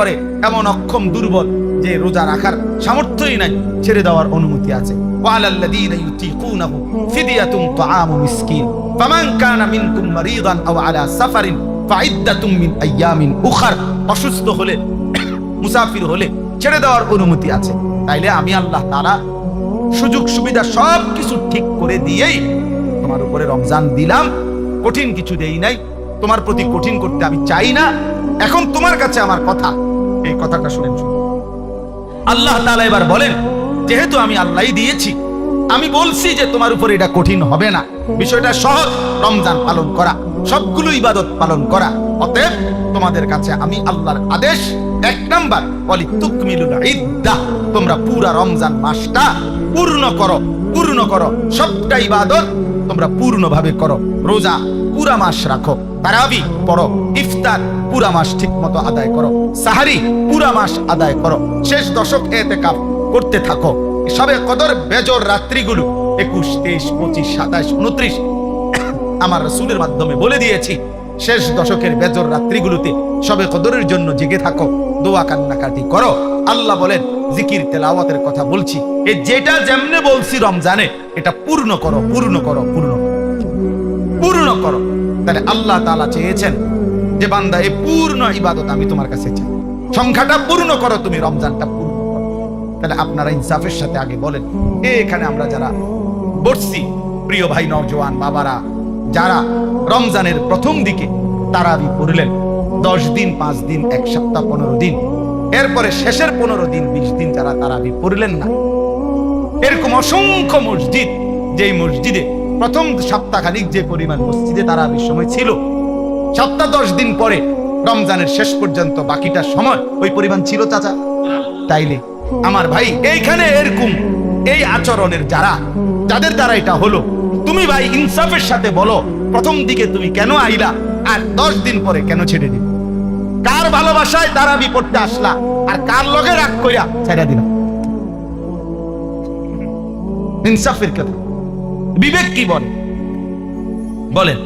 এরপরে এমন অক্ষম দুর্বল যে রোজা রাখার সামর্থ্যই নাই, ছেড়ে দেওয়ার অনুমতি আছে। ওয়ালাল্লাযীনা ইউতীকুনাহু ফিদিয়াতুন তাআমু মিসকিন ফামান কানা মিনকুম মারিদান আও আলা সাফারিন ফাইদ্দাতুম মিন আইয়ামিন উখর। অসুস্থ হলে, মুসাফির হলে ছেড়ে দেওয়ার অনুমতি আছে। তাইলে আমি আল্লাহ তাআলা সুযোগ সুবিধা সবকিছু ঠিক করে দিয়েই তোমার উপরে রমজান দিলাম, কঠিন কিছু দেই নাই। তোমার প্রতি কঠিন করতে আমি চাই না। এখন তোমার কাছে আমার কথা, এই কথাটা শুনেন। আল্লাহ তাআলা এবার বলেন, যেহেতু আমি আল্লাহই দিয়েছি, আমি বলছি যে তোমার উপর এটা কঠিন হবে না, বিষয়টা সহজ। রমজান পালন করা, সবগুলো ইবাদত পালন করা। অতএব তোমাদের কাছে আমি আল্লাহর আদেশ, 1 নাম্বার ওয়ালিতুকমিলুল ইদ্দাহ, তোমরা পুরা রমজান মাসটা পূর্ণ করো, পূর্ণ করো। সবটা ইবাদত তোমরা পূর্ণভাবে করো। রোজা পুরা মাস রাখো, তারাবি পড়ো, ইফতার পুরা মাস ঠিক মতো আদায় করো, সাহারি পুরা মাস আদায় করো, শেষ দশক ইতিকাফ করতে থাকো। সবে কদর বেজর রাত্রিগুলো 21, 23, 25, 27, 29 আমার রাসূলের মাধ্যমে বলে দিয়েছি। শেষ দশকের বেজর রাত্রিগুলোতে সবে কদরের জন্য জেগে থাকো, দোয়া কান্নাকাটি করো। আল্লাহ বলেন, জিকির তেলাওয়াতের কথা বলছি, এ যেটা যেমনে বলছি রমজানে, এটা পূর্ণ করো, পূর্ণ করো, পূর্ণ করো, পূর্ণ করো। তাহলে আল্লাহ তাআলা চেয়েছেন যে বান্দা, এই পূর্ণ ইবাদত আমি তোমার কাছে চাই, সংখ্যাটা পূর্ণ করো, তুমি রমজানটা পূর্ণ করো। তাহলে আপনারা ইনসাফের সাথে আগে বলেন, এখানে আমরা যারা বসছি, প্রিয় ভাই নওজোয়ান বাবারা, যারা রমজানের প্রথম দিকে তারাবি পড়লেন, 10 দিন, 5 দিন, 1 সপ্তাহ, 15 দিন, এরপরে শেষের 15 দিন, 20 দিন যারা তারাবি পড়লেন না, এরকম অসংখ্য মসজিদ, যেই মসজিদে প্রথম সপ্তাহখানিক যে পরিমাণ মসজিদে তারাবির সময় ছিল, সপ্তাহ 10 দিন পরে রমজানের শেষ পর্যন্ত বাকিটা সময় ওই পরিমাণ ছিল চাচা? তাইলে আমার ভাই, এইখানে এরকম এই আচরণের যাদের দ্বারা এটা হলো, তুমি ভাই ইনসাফের সাথে বলো, প্রথম দিকে তুমি কেন আইলা আর 10 দিন পরে কেন ছেড়ে দিল? কার ভালোবাসায় তারাবি পড়তে আসলা আর কার লগে রাগ কইরা ছেড়ে দিল? ইনসাফের কথা, বিবেক কি বলে? বলেন,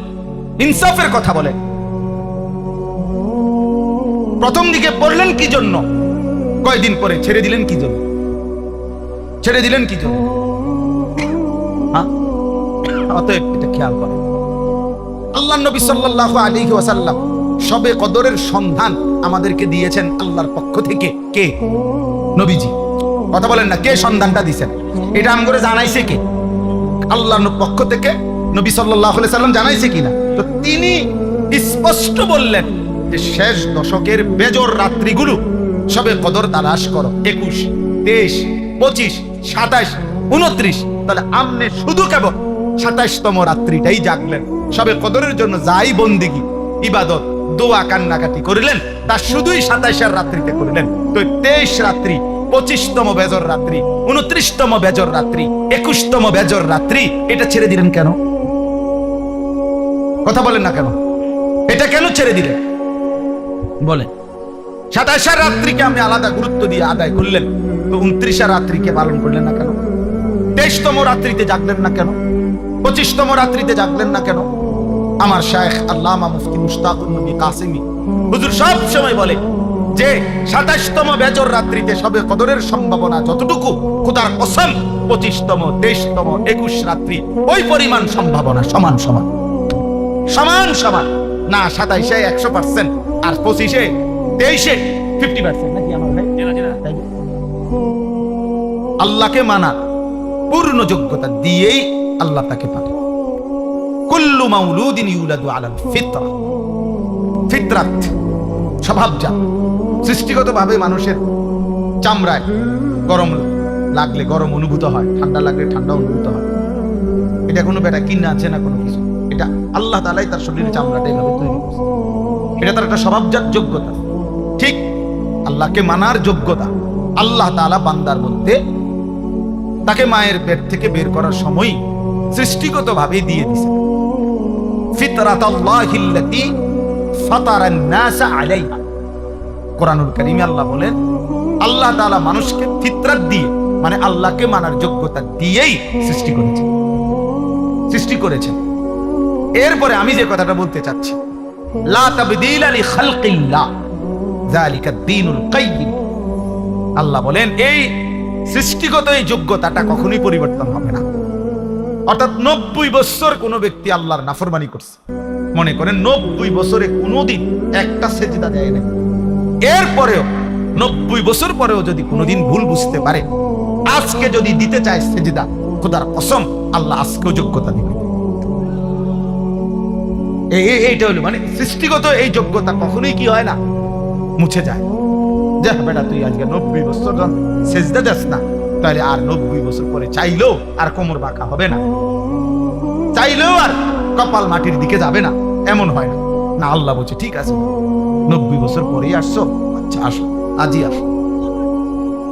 ইনসাফের কথা বলেন। প্রথম দিকে পড়লেন কি জন্য? কয়দিন পরে ছেড়ে দিলেন কি জন্য? ছেড়ে দিলেন কি জন্য? অতএব এটা খেয়াল করেন। আল্লাহ নবী সাল্লাল্লাহু আলাইহি ওয়াসাল্লাম সবে কদরের সন্ধান আমাদেরকে দিয়েছেন আল্লাহর পক্ষ থেকে। কে? নবীজি। কথা বলেন না, কে সন্ধানটা দিয়েছেন? এটা আমগরে জানাইছে কে? আল্লাহর পক্ষ থেকে নবী সাল্লাল্লাহু আলাইহি ওয়াসাল্লাম জানাইছে কিনা? তো তিনি স্পষ্ট বললেন যে শেষ দশকের বেজর রাত্রিগুলো সবে কদর তালাশ করো, 21, 23, 25, 27, 29। তাহলে আমনে শুধু কেবল 27তম রাত্রিটাই জাগলেন, সবে কদরের জন্য যাই বন্দিগি, ইবাদত, দোয়া কান্নাকাটি করিলেন, তা শুধুই 27 রাত্রিতে করিলেন। তো 23 রাত্রি, 25তম বেজর রাত্রি, 29তম বেজর রাত্রি, 21তম বেজর রাত্রি, এটা ছেড়ে দিলেন কেন? কথা বলেন না কেন? এটা কেন ছেড়ে দিলেন বলেন? 27 রাত্রিকে আপনি আলাদা গুরুত্ব দিয়ে আদায় করলেন, তো 29 রাত্রিকে পালন করলেন না কেন? 23তম রাত্রিতে জাগলেন না কেন? 25তম রাত্রিতে জাগলেন না কেন? আমার শায়েখ আল্লামা মুফতি মুশতাকুর নবী কাসেমি হুজুর সব সময় বলে যে 27তম বেজর রাত্রিতে সবে কদরের সম্ভাবনা যতটুকু, খোদার কসম 25তম, 23তম, 21 রাত্রি ওই পরিমাণ সম্ভাবনা সমান সমান, সমান সমান না। 27-এ 100% আর 25-এ 23-এ 50%, নাকি আমার ভাই? আল্লাহকে মানা পূর্ণ যোগ্যতা দিয়েই আল্লাহ তাকে পাঠায়। কুল্লু মাউলুদিন ইউলাদু আলাল ফিতরা, ফিতরাত, স্বভাবজাত, সৃষ্টিগতভাবে মানুষের চামড়ায় গরম লাগলে গরম অনুভূত হয়, ঠান্ডা লাগলে ঠান্ডা অনুভূত হয়। এটা কোনো বেটা কিনা আছে না কোনো কিছু, এটা আল্লাহ তাআলাই তার শরীরের চামড়াটা এইভাবে তৈরি করছে। এটা তার একটা স্বভাবজাত যোগ্যতা। ঠিক আল্লাহকে মানার যোগ্যতা আল্লাহ তাআলা বান্দার মধ্যে তাকে মায়ের পেট থেকে বের করার সময় সৃষ্টিগতভাবে দিয়ে দিয়েছে। ফিতরাতাল্লাহিল্লাতী ফাতারান নাস আলাইহা, কোরআনুল কারীমে আল্লাহ বলেন, আল্লাহ তাআলা মানুষকে ফিতরাত দিয়ে, মানে আল্লাহকে মানার যোগ্যতা দিয়েই সৃষ্টি করেছেন, সৃষ্টি করেছেন। এরপরে আমি যে কথাটা বলতে চাচ্ছি, লা তাবদীলা লিখালকিল্লাহ, যালিকা দ্বীনুল কাইয়্যিম। আল্লাহ বলেন এই সৃষ্টিগত এই যোগ্যতাটা কখনোই পরিবর্তন হবে না। অর্থাৎ 90 বছর কোন ব্যক্তি আল্লাহর নাফরমানি করছে, মনে করেন 90 বছরে কোনোদিন একটা সেজদা দেয় না, এরপরেও 90 বছর পরেও যদি কোনোদিন ভুল বুঝতে পারে, আজকে যদি দিতে চায় সেজদা, খোদার কসম আল্লাহ আজকেও যোগ্যতা দিবে। এইটা হলো মানে সৃষ্টিগত এই যোগ্যতা কখনোই কি হয় না, মুছে যায়। যা বেটা তুই আজকে 90 বছর সেজদা দেস না, তাহলে আর 90 বছর পরে চাইলেও আর কোমর বাঁকা হবে না, চাইলেও আর কপাল মাটির দিকে যাবে না, এমন হয় না। না, আল্লাহ বলছে ঠিক আছে 90 বছর পরেই আসছো, আচ্ছা আসো, আজই আসো,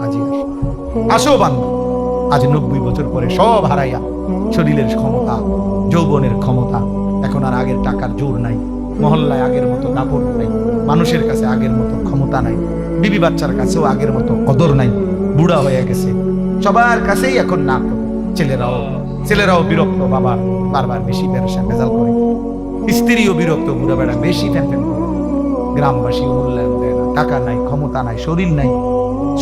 আজই আসো, আসো বান্দা। আজ 90 বছর পরে সব হারাইয়া শরীরের ক্ষমতা, যৌবনের ক্ষমতা, এখন আর আগের টাকার জোর নাই, মহল্লায় আগের মতো দাপট নাই, মানুষের কাছে আগের মতো ক্ষমতা নাই, বিবি বাচ্চার কাছেও আগের মতো কদর নাই, বুড়া হয়ে গেছে, সবার কাছেই এখন না। ছেলেরাও বিরক্ত, বাবা বারবার বেশি পেরেশান ভেজাল করে, স্ত্রীও বিরক্ত, বুড়া বেড়া বেশি ফ্যান ফ্যান করে, গ্রামবাসী মূল্যায়ন দেয় না, টাকা নাই, ক্ষমতা নাই, শরীর নাই,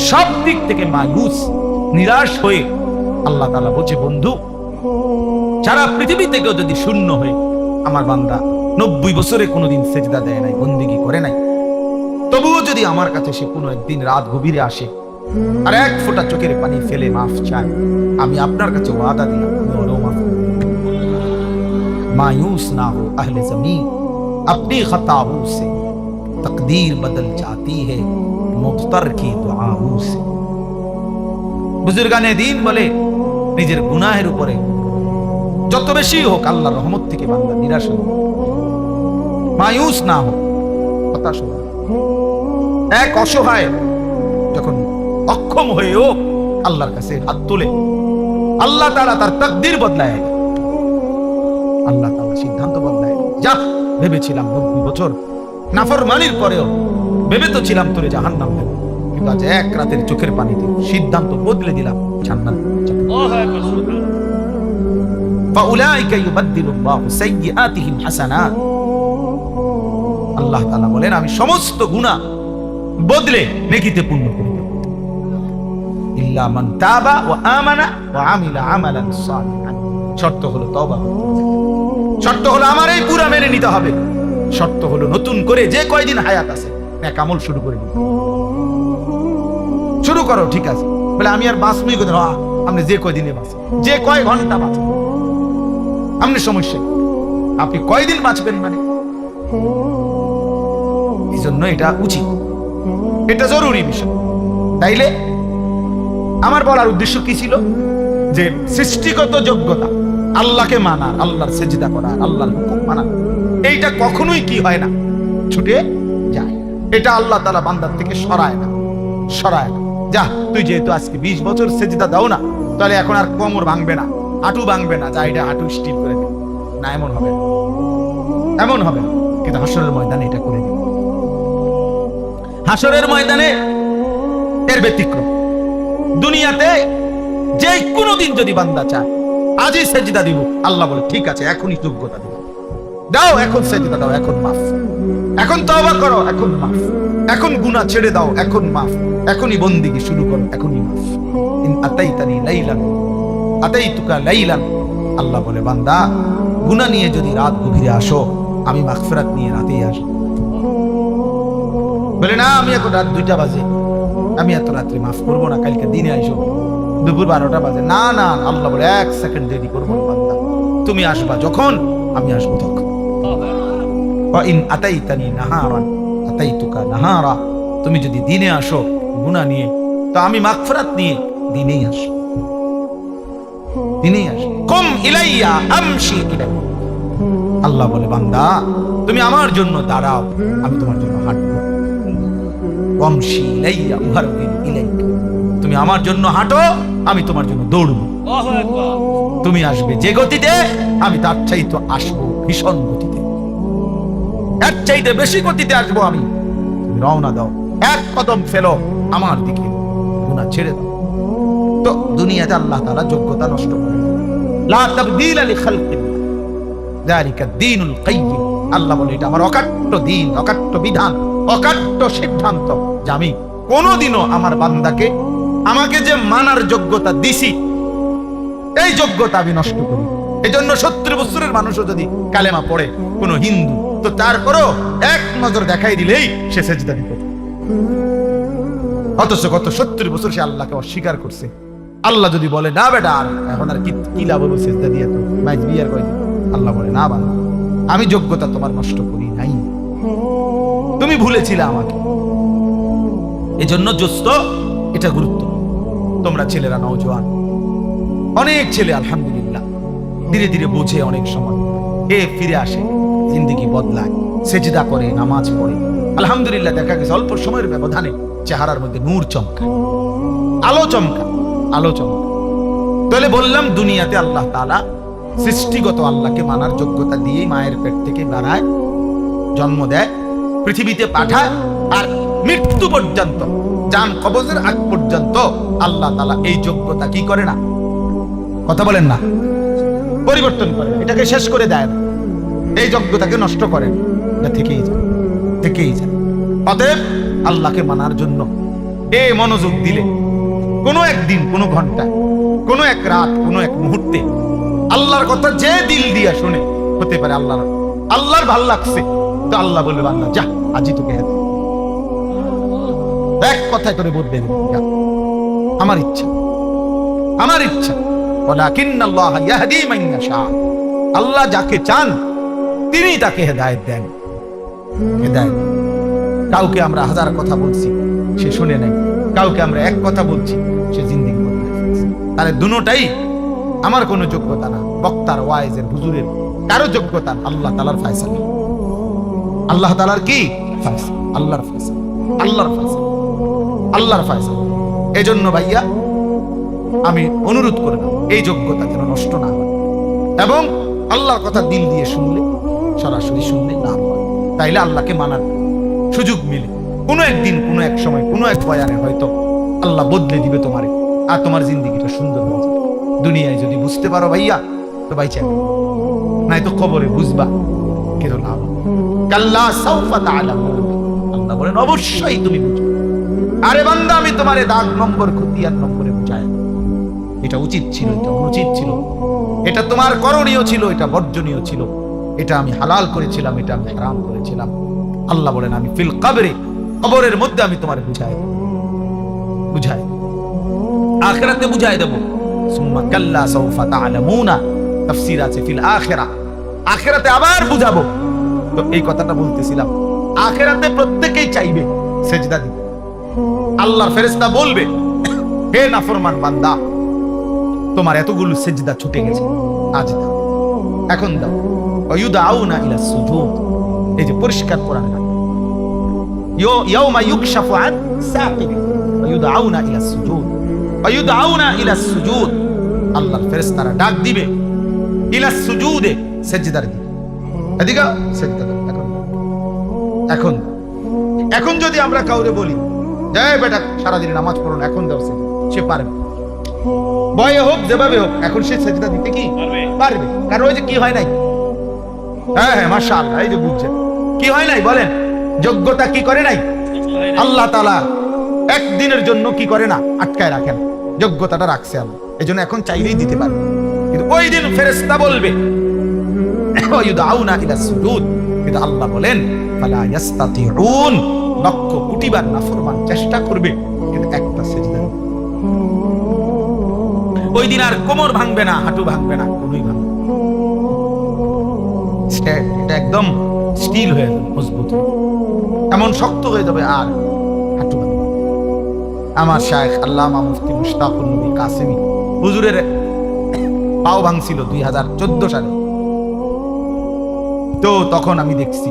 সব দিক থেকে মায়ুস, নিরাশ হয়ে আল্লাহ তাআলা বলছে বন্ধু, সারা পৃথিবী থেকেও যদি শূন্য হয়ে আমার বান্দা 90 বছরে কোনোদিন সেজদা দেয় নাই, বন্দেগী করে নাই, তবুও যদি আমার কাছে সে কোনো একদিন রাত গভীরে আসে আর এক ফোঁটা চোখের পানি ফেলে মাফ চায়, আমি আপনার কাছে ওয়াদা দিলাম আমি ওরও মাফ করব। मायूस ना हो अहले जमीन, अपनी खताओं से तकदीर बदल जाती है मुख्तर की दुआओं से। বুজুর্গানে দিন বলে নিজের গুনাহের উপরে যত বেশি হোক আল্লাহর রহমত থেকে বান্দা নিরাশ হবে, মায়ুস না হোক, হতাশ হবে। এক অসহায় যখন অক্ষম হয়েও আল্লাহর কাছে হাত তুলে, আল্লাহ তাআলা তার তাকদীর বদলায়, আল্লাহ তাআলা সিদ্ধান্ত বদলায়। যা ভেবেছিলাম 90 বছর নাফরমানির পরেও ভেবে তো ছিলাম তোরে জাহান্নাম দেব, কিন্তু আজ এক রাতের চোখের পানিতে সিদ্ধান্ত বদলে দিলাম, জান্নাত যাবে। ফাউলাইকা ইউবাদদিলুল্লাহু সাইয়্যাতিহিম হাসানাত। আল্লাহ তাআলা বলেন আমি সমস্ত গুনাহ বদলে নেকিতে পূর্ণ করে দেব। ইল্লা মান তাবা ওয়া আমানা ওয়া আমিলা আমালান সালিহান। শর্ত হলো তওবা করতে হবে, শর্ত হলো আমার এই পুরা মেনে নিতে হবে, শর্ত হলো নতুন করে যে কয়দিন হায়াত আছে নেক আমল শুরু করে দিতে। শুরু করো, ঠিক আছে, বলে আমি আর বাঁচবই কোথায়, আপনি যে কয়দিনে বাঁচেন, যে কয় ঘন্টা বাঁচেন, আপনি সমস্যা, আপনি কয়দিন বাঁচবেন মানে, এই জন্য এটা উচিত, এটা জরুরি বিষয়। তাইলে আমার বলার উদ্দেশ্য কি ছিল, যে সৃষ্টিগত যোগ্যতা, আল্লাহকে মানা, আল্লাহর সেজদা করা, আল্লাহর হুকুম মানা, এইটা কখনোই কি হয় না, ছুটে যায়। এটা আল্লাহ তাআলা বান্দার থেকে সরায় না, সরায় না। যা তুই যেহেতু আজকে 20 বছর সেজদা দাও না, তাহলে এখন আর কোমর ভাঙবে না, হাঁটু ভাঙবে না, যা এটা হাঁটু স্টিল করে দে না, এমন হবে না, এমন হবে না। কিন্তু হাসরের ময়দানে এটা করে দিবে, হাসরের ময়দানে এর ব্যতিক্রম। দুনিয়াতে যে কোনো দিন যদি বান্দা চায় আজই সেজদা দিব, আল্লাহ বলে ঠিক আছে এখনই যোগ্যতা দিব, দাও এখন সেজদা দাও, এখন মাফ, এখন তওবা করো, এখন মাফ, এখন গুনাহ ছেড়ে দাও, এখন মাফ, এখনই বন্দেগী শুরু করো, এখনই মাফ। ইন আতাইতানি লাইলান আতাইতুকা লাইলান। আল্লাহ বলে বান্দা গুনাহ নিয়ে যদি রাত গভীরে আসো, আমি মাগফিরাত নিয়ে রাতেই আসব। বলে না আমি এখন রাত 2টা বাজে, আমি এত রাত্রে মাফ করবো না, কালকে দিনে আইসো, দুপুর 12টা বাজে, না না, আল্লাহ বলে 1 সেকেন্ড দেরি করবো না বান্দা, তুমি আসবা যখন আমি আসবো তখন। ওয়া ইন আতাইতানি নাহারান আতাইতুকা নাহারা। তুমি যদি দিনে আসো গুনাহ নিয়ে, তো আমি মাগফিরাত নিয়ে দিনেই আসো, দিনেই আসো। কুম ইলাইয়া আমশি ইলাইয়া। আল্লাহ বলে বান্দা তুমি আমার জন্য দাঁড়াও, আমি তোমার জন্য হাঁটবো। আমশি ইলাইয়া উহারবিন ইলাইকা। তুমি আমার জন্য হাঁটো, আমি তোমার জন্য দৌড়বো। তুমি আসবে যে গতিতে, আমি তার চাইতে আসবো ভীষণ গতিতে, এর চাইতে বেশি গতিতে আসবো আমি। তুমি রওনা দাও, এক কদম ফেলো আমার দিকে, গুনাহ ছেড়ে দাও। তো দুনিয়াতে আল্লাহ তাআলা যোগ্যতা নষ্ট করে, লা তাবদীলা লিখালকিল্লাহ যালিকা দ্বীনুল কাইয়্যিম। আল্লাহ বলে এটা আমার অকাট্য দিন, অকাট্য বিধান, অকাট্য সিদ্ধান্ত যে আমি কোনোদিনও আমার বান্দাকে আমাকে যে মানার যোগ্যতা দিছি এই যোগ্যতা আমি নষ্ট করি। এই জন্য 70 বছরের মানুষও যদি কালেমা পড়ে কোন হিন্দু, তো তারপরও এক নজর দেখাই দিলেই সে সেজদা দিত। অথচ কত 70 বছর সে আল্লাহকে অস্বীকার করছে। আল্লাহ যদি বলে না বেটা আর এখন আর কি লাভ হবে সেজদা দিয়ে, তো মাইজ বিয়ার কয়দিন, আল্লাহ বলে না বাবা আমি যোগ্যতা তোমার নষ্ট করি নাই, তুমি ভুলেছিলে আমাকে। এজন্য দোস্ত এটা গুরুত্ব। তোমরা ছেলেরা নওজোয়ান, অনেক ছেলে আলহামদুলিল্লাহ ধীরে ধীরে বোঝে, অনেক সময় এ ফিরে আসে, জিন্দেগি বদলায়, সেজদা করে, নামাজ পড়ে। আলহামদুলিল্লাহ দেখা গেছে অল্প সময়ের ব্যবধানে চেহারার মধ্যে নূর চমকা, আলো চমকা, আলো চমকা। তাহলে বললাম দুনিয়াতে আল্লাহ তাআলা সৃষ্টিগত আল্লাহকে মানার যোগ্যতা দিয়েই মায়ের পেট থেকে বাড়ায়, জন্ম দেয়, পৃথিবীতে পাঠায়, আর মৃত্যু পর্যন্ত, জান কবজের আগ পর্যন্ত আল্লাহ তাআলা এই যোগ্যতা কি করে না, কথা বলেন না, পরিবর্তন করে, এটাকে শেষ করে দেয় না, এই যোগ্যতাকে নষ্ট করে না, এটা থেকেই যায়, থেকেই যায়। অতএব আল্লাহকে মানার জন্য এই মনোযোগ দিলে কোনো একদিন, কোনো ঘন্টা, কোনো এক রাত, কোনো এক মুহূর্তে আল্লাহর কথা যে দিল দিয়া শুনে, হতে পারে আল্লাহর ভাল লাগছে, তো আল্লাহ বলবে বান্দা যা আজই তোকে হেঁটে এক কথায় করে বলবে আমার ইচ্ছা, আমার ইচ্ছা। ওয়ালাকিন্নাল্লাহ ইয়াহদি মান ইয়াশা, আল্লাহ যাকে চান তিনি তাকে হেদায়েত দেন, হেদায়েত। কাউকে আমরা হাজার কথা বলছি সে শুনে নাই, কাউকে আমরা এক কথা বলছি সে জিন্দেগি বদলে ফেলছে। তাহলে দুটোটাই আমার কোনো যোগ্যতা না, বক্তার, ওয়াইজের, হুজুরের কারো যোগ্যতা না, আল্লাহ তাআলার ফয়সালা। আল্লাহ তাআলার কি ফয়সালা? আল্লাহর ফয়সালা, আল্লাহর ফয়সালা, আল্লাহর ফয়সালা। এজন্য ভাইয়া আমি অনুরোধ করলাম এই যোগ্যতা যেন নষ্ট না হয়, এবং আল্লাহর কথা দিল দিয়ে শুনলে, সরাসরি শুনলে না হয়, তাইলে আল্লাহকে মানার সুযোগ মিলে কোনো একদিন, কোনো এক সময়, কোনো এক বয়ানে হয়তো আল্লাহ বদলে দিবে তোমারে, আর তোমার জিন্দেগিটা সুন্দর হয়ে যাবে। দুনিয়ায় যদি বুঝতে পারো ভাইয়া তো ভাই চাই, নাই তো কবরে বুঝবা কিন্তু লাভ। কাল্লা সাউফা তা'লামুন, আল্লাহ বলেন অবশ্যই তুমি বুঝবে। আরে বান্দা আমি তোমারে দাগ নম্বর, খতিয়ান নম্বরে বুঝাই, এটা উচিত ছিল, এটা অনুচিত ছিল, এটা তোমার করণীয় ছিল, এটা বর্জনীয় ছিল, এটা আমি হালাল করেছিলাম, এটা আমি হারাম করেছিলাম। আল্লাহ বলেন আমি ফিল কবরে, কবরের মধ্যে আমি তোমারে বুঝাই দেব, বুঝাই, আখিরাতে বুঝাই দেব। সুম্মা কাল্লা সাউফা তা'লামুনা, তাফসীর আছে ফিল আখিরা, আখিরাতে আবার বুঝাবো। তো এই কথাটা বলতেছিলাম, আখিরাতে প্রত্যেকেই চাইবে সেজদা দিতে। আল্লাহর ফেরেশতা বলবে হে নাফরমান বান্দা, তোমার এতগুলো সেজদা ছুটে গেছে, আজ দাও, এখন দাও। ওয়ায়ুদাউনা ইলা সুজুদ, এই যে পরিষ্কার কোরআন, ইয়াউমা ইউকশাফু আন সাকিব ওয়ায়ুদাউনা ইলা সুজুদ, ওয়ায়ুদাউনা ইলা সুজুদ, আল্লাহর ফেরেশতারা ডাক দিবে ইলা সুজুদে, সেজদার দিকে। এদিকে সেজদা দাও, এখন, এখন, এখন যদি আমরা কাউরে বলি জয় বেটা সারাদিন নামাজ পড়ো না, এখন দাও সেজদা, সে পারবে, ভয়ে হোক যেভাবে হোক, এখন সে সেজদা দিতে কি পারবে। কারণ ওই যে কি হয় নাই, হ্যাঁ হ্যাঁ মাশাআল্লাহ, এই যে বুঝছেন কি হয় নাই, বলেন যোগ্যতা কি করে নাই, আল্লাহ তাআলা একদিনের জন্য কি করে না, আটকায় রাখেন, যোগ্যতাটা রাখছে আল্লাহ। এই জন্য এখন চাইলেই দিতে পারবে, কিন্তু ওই দিন ফেরেশতা বলবে ওয়ায়ুদাউনা ইলা সুজুদ, কিন্তু আল্লাহ বলেন ফালা ইয়াস্তাতিউন, লক্ষ কোটিবার নাফরমান চেষ্টা করবে কিন্তু একটা সেজদা, ওই দিন আর কোমর ভাঙবে না, হাঁটু ভাঙবে না, কোনোই ভাঙবে না, এটা একদম স্টিল হয়ে যাবে, মজবুত এমন শক্ত হয়ে যাবে, আর হাঁটু ভাঙবে। আমার শায়েখ আল্লামা মুফতি মুশতাকুর নবী কাসেমি হুজুরের পাও ভাঙছিল 2014 সালে। তো তখন আমি দেখছি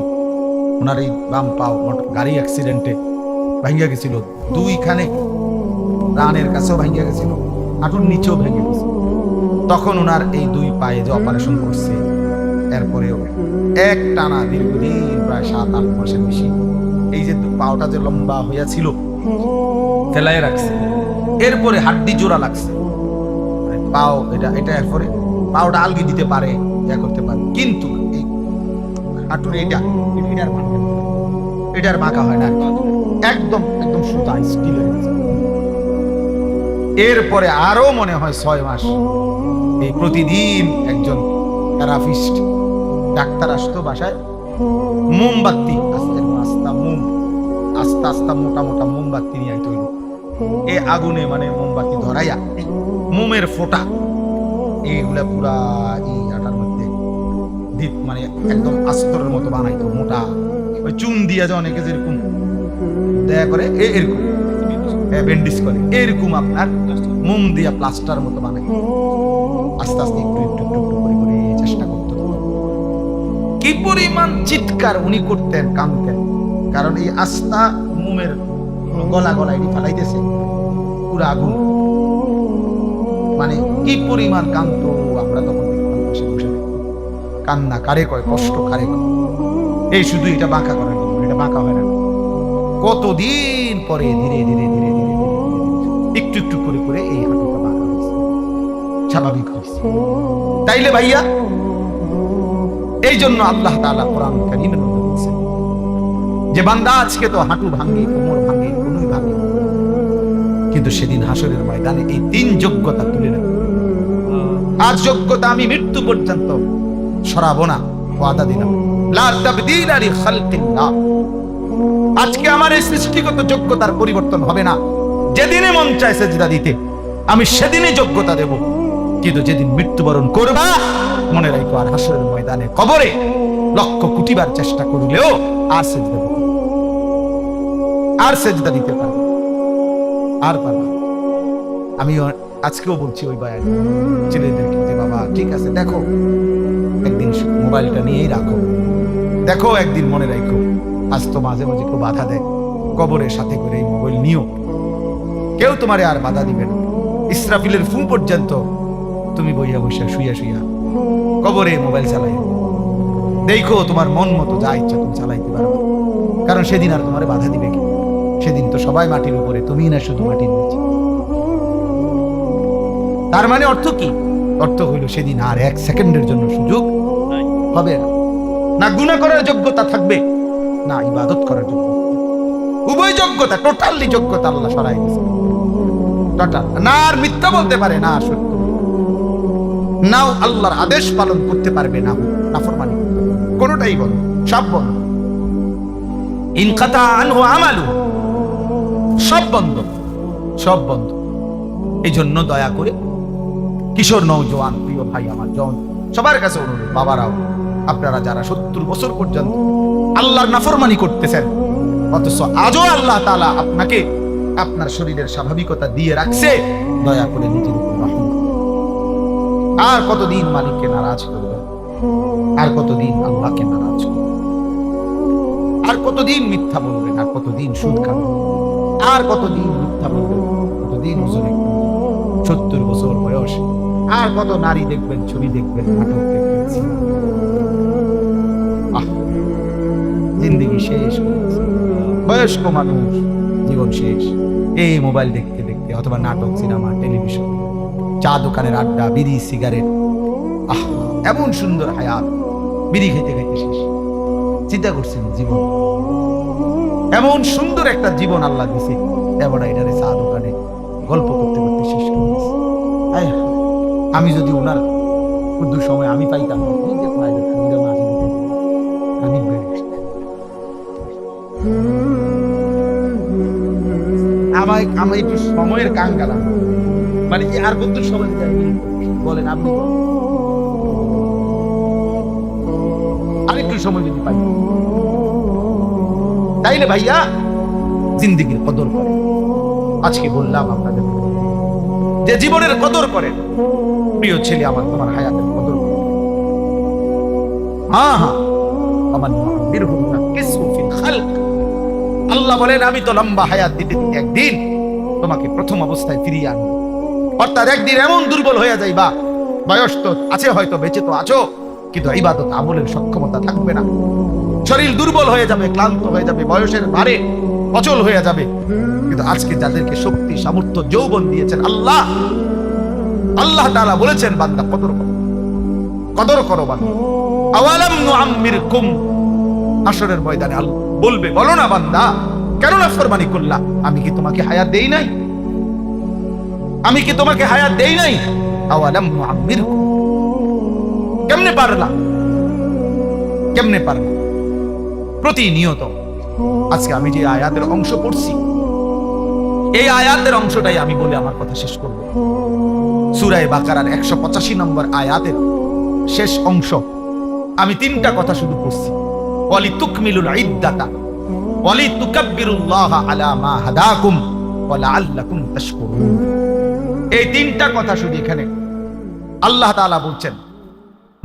ওনার এই বাম পাও গাড়ি অ্যাক্সিডেন্টে ভাঙিয়া গেছিল, দুইখানে রানের কাছেও ভাঙিয়া গেছিল, হাঁটুর নিচেও ভেঙে গেছে। তখন ওনার এই দুই পায়ে যে অপারেশন করছে, এরপরেও এক টানা দীর্ঘদিন প্রায় 7-8 মাসের বেশি এই যে পাওটা যে লম্বা হইয়াছিল ফেলায় রাখছে, এরপরে হাড্ডি জোড়া লাগছে, পাও এটা এরপরে পাওটা আলগি দিতে পারে, ইয়া করতে পারে, কিন্তু এই হাঁটুর এটা ভাঙবে না, এটা আর বাঁকা হয় না, একদম একদম সুতা স্টিল হয়ে গেছে। এরপরে আরো মনে হয় 6 মাস এই প্রতিদিন একজন থেরাপিস্ট ডাক্তার আসতো বাসায়, মোমবাতি আস্তে আস্তে মোটা মোটা মোমবাতি নিয়ে আইতো, এ আগুনে মানে মোমবাতি ধরাইয়া মোমের ফোঁটা এইগুলা পুরা এই আটার মধ্যে মানে একদম আস্তরের মতো বানাইতো, মোটা ওই চুন দিয়া যে অনেকে যেরকম দয়া করে এরকম ব্যান্ডেজ করে, এরকম আপনার মোম দিয়া প্লাস্টার মতো বানাই আস্তে আস্তে একটু একটু একটু করে করে চেষ্টা করতো। কি পরিমাণ চিৎকার উনি করতেন, কাঁদতেন, কারণ এই আস্থা মোমের গলা গলায় ফালাইতেছে পুরো আগুন, মানে কি পরিমাণ কান্ত। আমরা তখন বসে বসে কান্না কারে কয়, কষ্ট কারে কয়, এই শুধু এটা বাঁকা করার জন্য, এটা বাঁকা হয় না। কতদিন পরে ধীরে ধীরে ধীরে ধীরে একটু একটু করে করে এই হাঁটুটা বাঁকা হয়েছে, স্বাভাবিক হয়েছে। তাইলে ভাইয়া এই জন্য আল্লাহ তাআলা কোরআন কারীমের মধ্যে বলেছেন যে বান্দা আজকে তো হাঁটু ভাঙে, কোমর ভাঙে, কোনই ভাঙে, কিন্তু সেদিন হাসরের ময়দানে এই 3 যোগ্যতা তুলে নেবে। আর যোগ্যতা আমি মৃত্যু পর্যন্ত সরাবো না, ওয়াদা দিলাম। লা তাবদীলা লিখালকিল্লাহ। আজকে আমার এই সৃষ্টিগত যোগ্যতার পরিবর্তন হবে না। যেদিনে মন চায় সেজদা দিতে আমি সেদিনই যোগ্যতা দেব, কিন্তু যেদিন মৃত্যুবরণ করবা মনে রাখো আর হাসরের ময়দানে কবরে লক্ষ কোটিবার চেষ্টা করলেও আর সেজদা দিতে পারবে আর পারবে। আমি আজকেও বলছি ওই বায়ান ছেলেদেরকে যে বাবা ঠিক আছে, দেখো একদিন মোবাইলটা নিয়েই রাখো, দেখো একদিন মনে রাখো আজ তো মাঝে মাঝে কেউ বাধা দেয়, কবরের সাথে করে এই মোবাইল নিও, কেউ তোমারে আর বাধা দিবে না। ইসরাফিলের ফু পর্যন্ত তুমি বইয়া বসে শুইয়া শুইয়া কবরে মোবাইল চালাই, দেখো তোমার মন মতো যা ইচ্ছা তুমি চালাইতে পারো, কারণ সেদিন আর তোমারে বাধা দিবে কি? সেদিন তো সবাই মাটির উপরে, তুমি না শুধু মাটির নিচে। তার মানে অর্থ কি? অর্থ হইল সেদিন আর 1 সেকেন্ডের জন্য সুযোগ হবে না, না গুনাহ করার যোগ্যতা থাকবে না ইবাদত করার যোগ্যতা। উভয় যোগ্যতা, টোটালি যোগ্যতা আল্লাহ সরাই দিয়েছে। টোটাল না আর মিথ্যা বলতে পারে, না আর সত্য, নাও আল্লাহর আদেশ পালন করতে পারবে, না নাফরমানি কোনটাই বল, সব বন্ধ। ইনকাতা আনহু আমালু, সব বন্ধ, সব বন্ধ। এই জন্য দয়া করে কিশোর নওজোয়ান প্রিয় ভাই আমার জন সবার কাছে অনুরোধ, বাবারাও আপনারা যারা 70 বছর পর্যন্ত আল্লাহর নাফরমানি করতেছেন, অথচ আজও আল্লাহ তাআলা আপনাকে আপনার শরীরের স্বাভাবিকতা দিয়ে রাখছে, দয়া করে নিজের উপর রহম। আর কতদিন মালিককে নারাজ করবে, আর কতদিন আল্লাহকে নারাজ করবে, আর কতদিন মিথ্যা বলবেন, আর কতদিন সুদ খাবেন, আর কতদিন মিথ্যা বলবেন, কতদিন ওজনে 70 বছর বয়স, আর কত নারী দেখবেন, ছবি দেখবেন, নাটক দেখবেন, জিন্দেগি শেষ, বয়স্ক মানুষ জীবন শেষ এই মোবাইল দেখতে দেখতে, অথবা নাটক, সিনেমা, টেলিভিশন, চা দোকানের আড্ডা, বিড়ি, সিগারেট, এমন সুন্দর হায়াত, বিড়ি খেতে খেতে শেষ। চিন্তা করছেন জীবন এমন সুন্দর একটা জীবন আল্লাহ দিছে, এবার এটারে চা দোকানে গল্প করতে করতে শেষ করে দিছে। আমি যদি ওনার ক্ষুদ্র সময় আমি পাইতাম, আমি আমার একটু সময়ের কাঙ্গাল, মানে আর কত সময় বলেন আপনি, আরেকটু সময় যদি পাই, তাইলে ভাইয়া জিন্দেগির কদর করে। আজকে বললাম আপনাদের যে জীবনের কদর করেন, প্রিয় ছেলে আমার, তোমার হায়াতের কদর করে। আল্লাহ বলেন আমি তো লম্বা হায়াত দিতে দিতে একদিন তোমাকে প্রথম অবস্থায় ফিরিয়ে আনবো। অর্থাৎ একদিন এমন দুর্বল হয়ে যাইবা, বয়স তো আছে, হয়তো বেঁচে তো আছো, কিন্তু ইবাদত আমলের সক্ষমতা থাকবে না, শরীর দুর্বল হয়ে যাবে, ক্লান্ত হয়ে যাবে, বয়সের ভারে অচল হয়ে যাবে। কিন্তু আজকে যাদেরকে শক্তি, সামর্থ্য, যৌবন দিয়েছেন আল্লাহ, আল্লাহ তাআলা বলেছেন বান্দা কদর করো, কদর করো বান্দা। আওয়ালাম নুআম্মিরকুম, হাশরের ময়দানে বলবে, বলো না বান্দা কেন নাফরমানি করলা? আমি কি তোমাকে হায়াত দেই নাই? আমি কি তোমাকে হায়াত দেই নাই? আওয়ালাম নুআম্মিরকুম, কেমনে পারলা? কেমনে পারলা? প্রতিনিয়ত আজকে আমি যে আয়াতের অংশ পড়ছি, এই আয়াতের অংশটাই আমি বলে আমার কথা শেষ করব। সূরা বাকারার 185 নম্বর আয়াতের শেষ অংশ আমি 3টা কথা শুধু পড়ছি। ওয়ালিতুকমিলুল ইদ্দাতা ওয়ালিতুকাব্বিরুল্লাহা আলা মা হাদাকুম ওয়া লাআল্লাকুম তাশকুরুন। এই 3টা কথা শুধু এখানে আল্লাহ তাআলা বলছেন।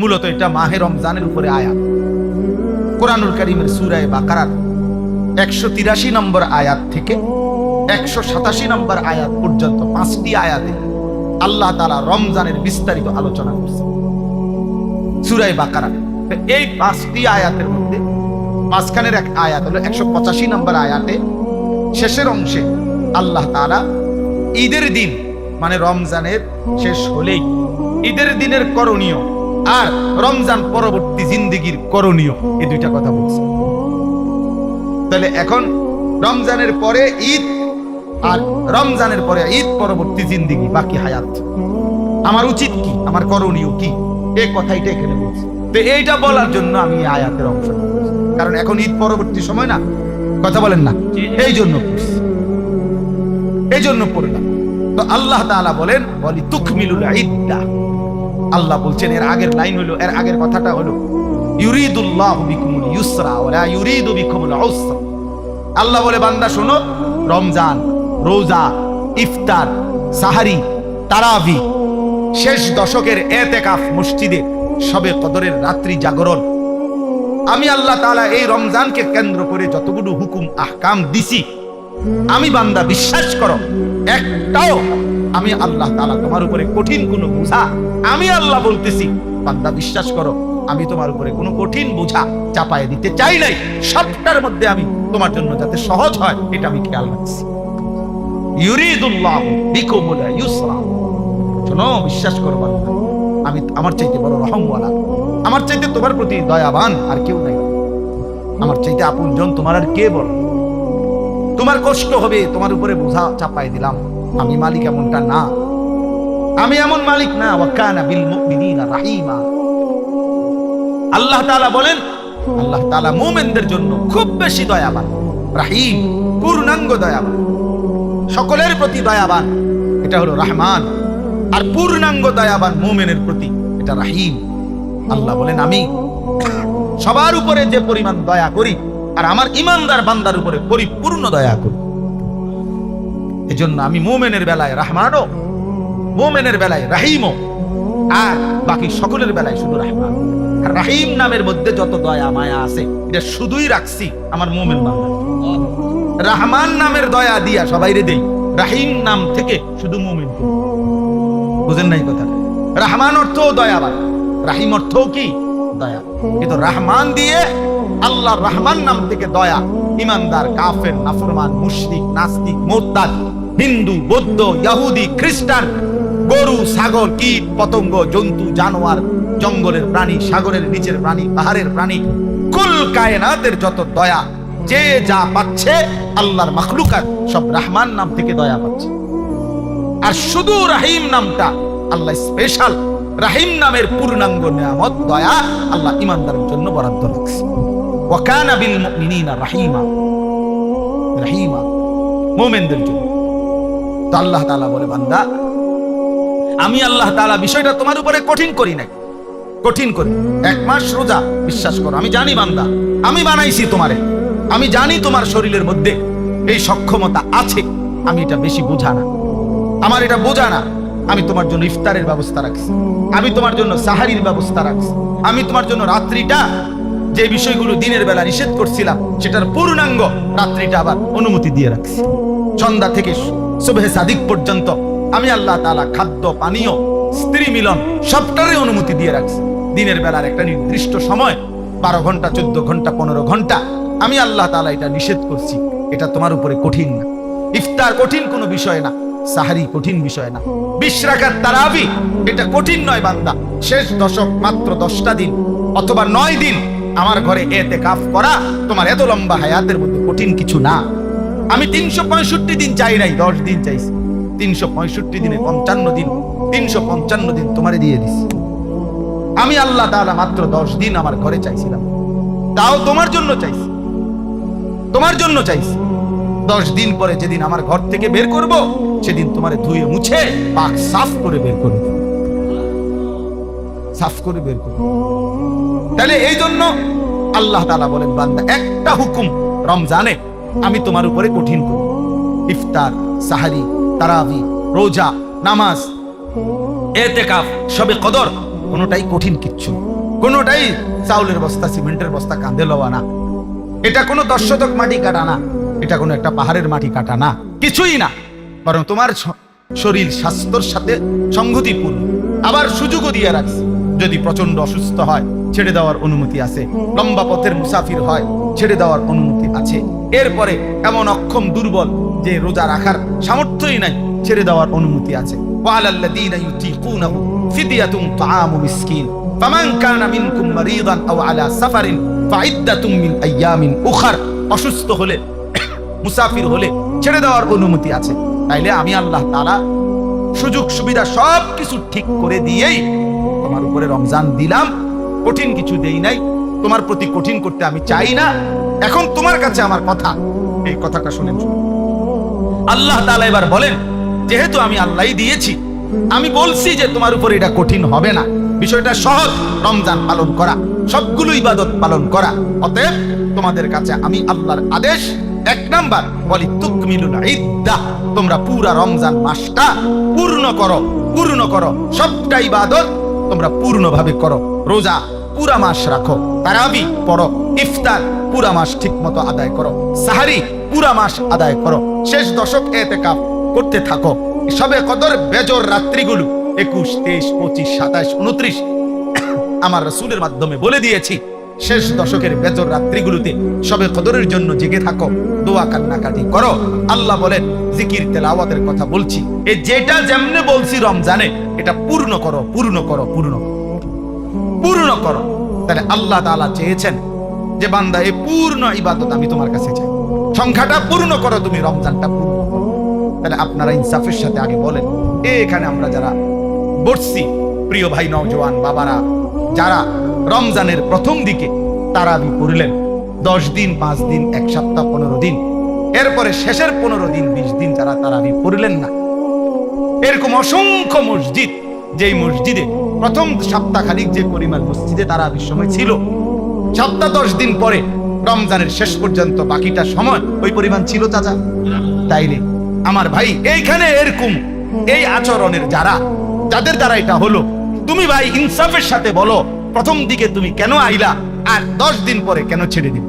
মূলত এটা মাহে রমজানের উপরে আয়াত। কোরআনুল কারীমের সূরা বাকারার 183 নম্বর আয়াত থেকে 187 নম্বর আয়াত পর্যন্ত 5টি আয়াতে আল্লাহ তাআলা রমজানের বিস্তারিত আলোচনা করেছেন সূরা বাকারা। এই 5টি আয়াতের মধ্যে মাঝখানের এক আয়াত হলো 185 নম্বর আয়াতে শেষের অংশে আল্লাহ তাআলা ঈদের দিন মানে রমজানের শেষ হলেই ঈদের দিনের করণীয় আর রমজান পরবর্তী জিন্দেগির করণীয়, এই 2টা কথা বলছে। তাহলে এখন রমজানের পরে ঈদ আর রমজানের পরে ঈদ পরবর্তী জিন্দেগি, বাকি হায়াত, আমার উচিত কি, আমার করণীয় কি, এই কথাইটা এখানে বলছে। তো এইটা বলার জন্য আমি এই আয়াতের অংশ নিয়েছি, কারণ এখন ঈদ পরবর্তী সময় না, কথা বলেন না, এই জন্য পড়ছি, এই জন্য পড়লাম। তো আল্লাহ তাআলা বলেন ওয়ালিতুকমিলুল ইদ্দাহ। আল্লাহ বলছেন, এর আগের লাইন হলো, এর আগের কথাটা হলো ইউরিদুল্লাহু বিকুমুল ইউসরা ওয়া লা ইউরিদু বিকুমুল উসরা। আল্লাহ বলে, বান্দা শোনো, রমজান, রোজা, ইফতার, সাহারি, তারাবি, শেষ দশকের এতেকাফ মসজিদে, শবে কদরের রাত্রি জাগরণ, আমি আল্লাহ তাআলা এই রমজানকে কেন্দ্র করে যতগুলো হুকুম আহকাম দিছি, আমি বান্দা বিশ্বাস করো, একটাও আমি আল্লাহ তাআলা তোমার উপরে কঠিন কোনো বোঝা, আমি আল্লাহ বলতেছি বান্দা বিশ্বাস করো, আমি তোমার উপরে কোনো কঠিন বোঝা চাপায় দিতে চাই নাই। সবটার মধ্যে আমি তোমার জন্য যাতে সহজ হয় এটা আমি খেয়াল রাখছি। ইউরিদুল্লাহু বিকুমুল ইউসরা। শোনো, বিশ্বাস করো বান্দা, আমি আমার চাইতে বড় রহমওয়ালা, আমার চাইতে তোমার প্রতি দয়াবান আর কেউ নাই, আমার চাইতে আপনজন তোমার আর কে বড়? তোমার কষ্ট হবে, তোমার উপরে বোঝা চাপাই দিলাম, আমি মালিক এমনটা না, আমি এমন মালিক না। ওয়া কানা বিল মুমিনিনা রাহিমা। আল্লাহ তাআলা বলেন, আল্লাহ তাআলা মুমিনদের জন্য খুব বেশি দয়াবান, রাহিম, পূর্ণাঙ্গ দয়াবান, সকলের প্রতি দয়াবান, এটা হলো রহমান। আর পূর্ণাঙ্গ দয়াবান মুমিনের প্রতি এটা রাহিম। আল্লাহ বলেন, আমি সবার উপরে যে পরিমাণ দয়া করি আর আমার ইমানদার বান্দার উপরে পরিপূর্ণ দয়া করি। এজন্য আমি মুমিনের বেলায় রহমানও, মুমিনের বেলায় রাহিমও, আর বাকি সকলের বেলায় শুধু রহমান। আর রাহিম নামের মধ্যে যত দয়া মায়া আছে এটা শুধুই রাখছি আমার মুমিন বান্দা। রহমান নামের দয়া দিয়া সবাইরে দেই, রাহিম নাম থেকে শুধু মুমিন। বুঝেন নাই কথা? রহমান অর্থ দয়াবান, রাহিম অর্থ কি? দয়া। কিন্তু রহমান দিয়ে আল্লাহর রহমান নাম থেকে দয়া ইমানদার, কাফের, নাফরমান, মুশরিক, নাস্তিক, মুরতাদ, হিন্দু, বৌদ্ধ, ইহুদি, খ্রিস্টান, গরু, ছাগল, কীট, পতঙ্গ, জন্তু, জানোয়ার, জঙ্গলের প্রাণী, সাগরের নিচের প্রাণী, পাহাড়ের প্রাণী, কুল কায়নাতের যত দয়া যে যা পাচ্ছে আল্লাহর মাখলুকাত সব রহমান নাম থেকে দয়া পাচ্ছে। আর শুধু রাহিম নামটা আল্লাহ স্পেশাল, রাহিম নামের পূর্ণাঙ্গ নিয়ামত দয়া আল্লাহ ইমানদারের জন্য বরাদ্দ রাখছে। ওয়া কানা বিল মুমিনিনা রাহিমা, রাহিমা মুমিনদের জন্য। তো আল্লাহ তাআলা বলে, বান্দা আমি আল্লাহ তাআলা বিষয়টা তোমার উপরে কঠিন করি নাই, কঠিন করি 1 মাস রোজা, বিশ্বাস করো আমি জানি বান্দা, আমি বানাইছি তোমারে, আমি জানি তোমার শরীরের মধ্যে এই সক্ষমতা আছে, আমি এটা বেশি বোঝা না, আমার এটা বোঝা না। আমি তোমার জন্য ইফতারের ব্যবস্থা রাখছি, আমি তোমার জন্য সাহারির ব্যবস্থা রাখছি, আমি তোমার জন্য রাত্রিটা যে বিষয়গুলো দিনের বেলা নিষেধ করছিলাম সেটার পূর্ণাঙ্গ রাত্রিটা আবার অনুমতি দিয়ে রাখছি। সন্ধ্যা থেকে সুবহে সাদিক পর্যন্ত আমি আল্লাহ তাআলা খাদ্য, পানীয়, স্ত্রী মিলন সবটারই অনুমতি দিয়ে রাখছি। দিনের বেলার একটা নির্দিষ্ট সময় 12 ঘন্টা, 14 ঘন্টা, 15 ঘন্টা আমি আল্লাহ তাআলা এটা নিষেধ করছি। এটা তোমার উপরে কঠিন না, ইফতার কঠিন কোনো বিষয় না, সাহারি কঠিন বিষয় না, 20 রাকাত তারাবি এটা কঠিন নয় বান্দা। শেষ দশক মাত্র 10টা দিন অথবা 9 দিন আমার ঘরে ইতিকাফ করা তোমার এত লম্বা হায়াতের মধ্যে কঠিন কিছু না। আমি 365 দিন চাই নাই, 10 দিন চাইছি। 365 দিনে 55 দিন, 355 দিন তোমারে দিয়ে দিছি। আমি আল্লাহ তাআলা মাত্র 10 দিন আমার ঘরে চাইছিলাম, তাও তোমার জন্য চাইছি, তোমার জন্য চাইছি। 10 দিন পরে যেদিন আমার ঘর থেকে বের করব, সেদিন তোমারে ধুয়ে মুছে পাক সাফ করে বের করব, সাফ করে বের করব। তাহলে এই জন্য আল্লাহ তাআলা বলেন, বান্দা একটা হুকুম রমজানে আমি তোমার উপরে কঠিন করব। ইফতার, সাহারি, তারাবি, রোজা, নামাজ, ইতিকাফ, শবে কদর, কোনোটাই কঠিন কিচ্ছু, কোনোটাই চাউলের বস্তা, সিমেন্টের বস্তা কাঁধে লওয়া না। এটা কোনো 10 শতক মাটি কাটা না, এটা কোনো একটা পাহাড়ের মাটি কাটা না, কিছুই না। বরং তোমার শরীর স্বাস্থ্যর সাথে সংগতিপূর্ণ। আবার সুযোগও দিয়ে রাখছে, যদি প্রচন্ড অসুস্থ হয় ছেড়ে দেওয়ার অনুমতি আছে, লম্বা পথের মুসাফির হয় ছেড়ে দেওয়ার অনুমতি আছে। এরপরে এমন অক্ষম দুর্বল যে রোজা রাখার সামর্থ্যই নাই, ছেড়ে দেওয়ার অনুমতি আছে। ওয়ালাল্লাযীনা ইউতীকুনাহু ফিদিয়াতুন তাআমু মিসকিন ফামান কানা মিনকুম মারিদান আও আলা সাফারিন ফাইদ্দাতুম মিন আইয়ামিন উখর। অসুস্থ হলে, মুসাফির হলে ছেড়ে দেওয়ার অনুমতি আছে। তাইলে আমি আল্লাহ তাআলা সুযোগ সুবিধা সব কিছু ঠিক করে দিয়েই তোমার উপরে রমজান দিলাম, কঠিন কিছু দেই নাই। তোমার প্রতি কঠিন করতে আমি চাই না। এখন তোমার কাছে আমার কথা, এই কথাটা শুনেন। আল্লাহ তাআলা এবার বলেন, যেহেতু আমি আল্লাহই দিয়েছি, আমি বলছি যে তোমার উপর এটা কঠিন হবে না, বিষয়টা সহজ, রমজান পালন করা, সবগুলো ইবাদত পালন করা। অতএব তোমাদের কাছে আমি আল্লাহর আদেশ, 1 নাম্বার বলি তুকমিলুল ইদ্দাহ, তোমরা পুরা রমজান মাসটা পূর্ণ করো, পূর্ণ করো, সবটা ইবাদত তোমরা পূর্ণভাবে করো। রোজা পুরা মাস রাখো, তারাবি পড়ো, ইফতার পুরা মাস ঠিকমতো আদায় করো, সাহারি পুরা মাস আদায় করো, শেষ দশক ইতিকাফ করতে থাকো। শবে কদর বেজর রাত্রিগুলো 21, 23, 25, 27, 29 আমার রাসূলের মাধ্যমে বলে দিয়েছি। শেষ দশকের বেজর রাত্রিগুলোতে শবে কদরের জন্য জেগে থাকো, দোয়া কান্নাকাটি করো। আল্লাহ বলেন, জিকির তেলাওয়াতের কথা বলছি, এই যেটা যেমনে বলছি রমজানে, এটা পূর্ণ করো, পূর্ণ করো, পূর্ণ পূর্ণ করো। তাহলে আল্লাহ তাআলা চেয়েছেন যে বান্দা এই পূর্ণ ইবাদত আমি তোমার কাছে চাই, সংখ্যাটা পূর্ণ করো, তুমি রমজানটা পূর্ণ করো। তাহলে আপনারা ইনসাফের সাথে আগে বলেন, এখানে আমরা যারা বসছি, প্রিয় ভাই নওজোয়ান বাবারা, যারা রমজানের প্রথম দিকে তারাবি পড়লেন 10 দিন, 5 দিন, 1 সপ্তাহ, 15 দিন, এরপরে শেষের 15 দিন, 20 দিন যারা তারাবি পড়লেন না, এরকম অসংখ্য মসজিদ, যেই মসজিদে প্রথম সপ্তাহ খানিক যে পরিমাণ মসজিদে তারাবির সময় ছিল, সপ্তাহ 10 দিন পরে রমজানের শেষ পর্যন্ত বাকিটা সময় ওই পরিমাণ ছিল চাচা? তাইলে আমার ভাই, এইখানে এরকম এই আচরণের যাদের দ্বারা এটা হলো, তুমি ভাই ইনসাফের সাথে বলো, প্রথম দিকে তুমি কেন আইলা আর 10 দিন পরে কেন ছেড়ে দিল?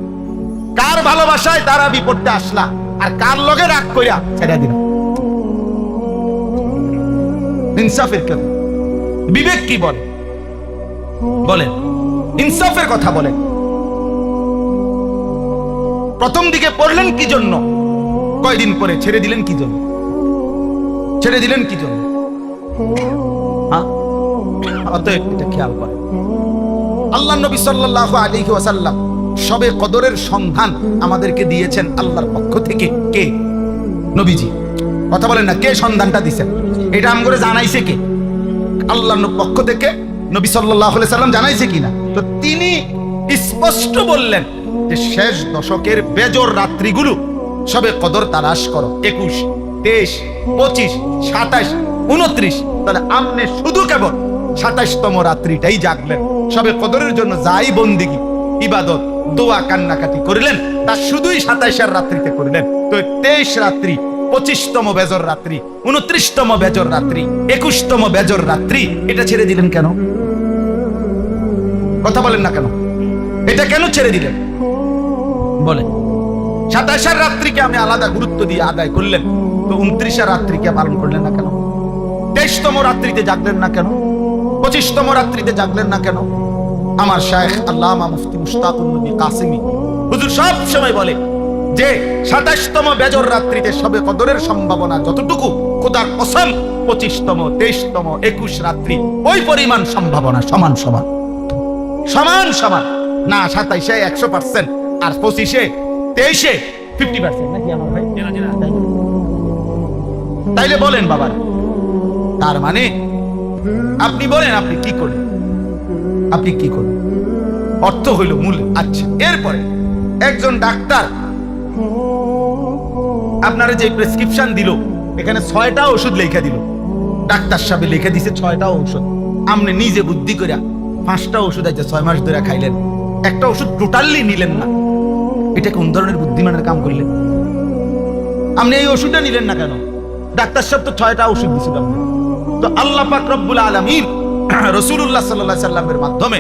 কার ভালোবাসায় তারাবি পড়তে আসলা আর কার লগে রাগ কইরা ছেড়ে দিল? ইনসাফের কথা, বিবেক কি বলে? বলেন, ইনসাফের কথা বলেন। প্রথম দিকে পড়লেন কি জন্য? কয়দিন পরে ছেড়ে দিলেন কি জন্য? ছেড়ে দিলেন কি জন্য? অতএব এটা খেয়াল করে। আল্লাহ নবী সাল্লাল্লাহু আলাইহি ওয়াসাল্লাম শবে কদরের সন্ধান আমাদেরকে দিয়েছেন আল্লাহর পক্ষ থেকে। কে? নবীজি। কথা বলেন না, কে সন্ধানটা দিয়েছেন? এটা আমগরে জানাইছে কে? আল্লাহর পক্ষ থেকে নবী সাল্লাল্লাহু আলাইহি সাল্লাম জানাইছে কিনা? তো তিনি স্পষ্ট বললেন যে শেষ দশকের বেজর রাত্রিগুলো শবে কদর তালাশ করো, 21, 23, 25, 27, 29। তাহলে আপনি শুধু কেবল 27তম রাত্রিটাই জাগলেন, শবে কদরের জন্য যাই বন্দেগী, ইবাদত, দোয়া, কান্নাকাটি করিলেন, তা শুধুই 27 রাত্রিতে করিলেন। তো 23 রাত্রি, 25তম বেজর রাত্রি, 29তম বেজর রাত্রি, 21তম বেজর রাত্রি, এটা ছেড়ে দিলেন কেন? কথা বলেন না কেন? এটা কেন ছেড়ে দিলেন বলেন? 27 রাত্রিকে আপনি আলাদা গুরুত্ব দিয়ে আদায় করলেন, তো 29 রাত্রিকে পালন করলেন না কেন? 23তম রাত্রিতে জাগলেন না কেন? 25তম রাত্রিতে জাগলেন না কেন? আমার শায়েখ আল্লামা মুফতি মুশতাকুন নবী কাসেমী হুজুর সব সময় বলে যে 27তম বেজর রাত্রিতে শবে কদরের সম্ভাবনা যতটুকু, খোদার কসম 25তম, 23তম, 21 রাত্রি ওই পরিমাণ সম্ভাবনা, সমান সমান, সমান সমান। না 27-এ 100% আর 25-এ 23-এ 50% নাকি আমার ভাই? তাইলে বলেন বাবা, তার মানে আপনি বলেন আপনি কি করবেন, আপনি কি করবেন? অর্থ হইল মূল। আচ্ছা, এরপরে একজন ডাক্তার আপনারা যে প্রেসক্রিপশন দিল, এখানে 6টা ওষুধ লেখা দিল, ডাক্তার সাহেব লিখে দিছে 6টা ওষুধ। আপনি নিজে বুদ্ধি করে 5টা ওষুধ আছে 6 মাস ধরে খাইলেন, একটা ওষুধ টোটালি নিলেন না। এটা কোন ধরনের বুদ্ধিমানের কাম করলেন? আপনি এই ওষুধটা নিলেন না কেন? ডাক্তার সাহেব তো 6টা ওষুধ দিছিল। তো আল্লাহ পাক রব্বুল আলামিন রাসূলুল্লাহ সাল্লাল্লাহু আলাইহি সাল্লামের মাধ্যমে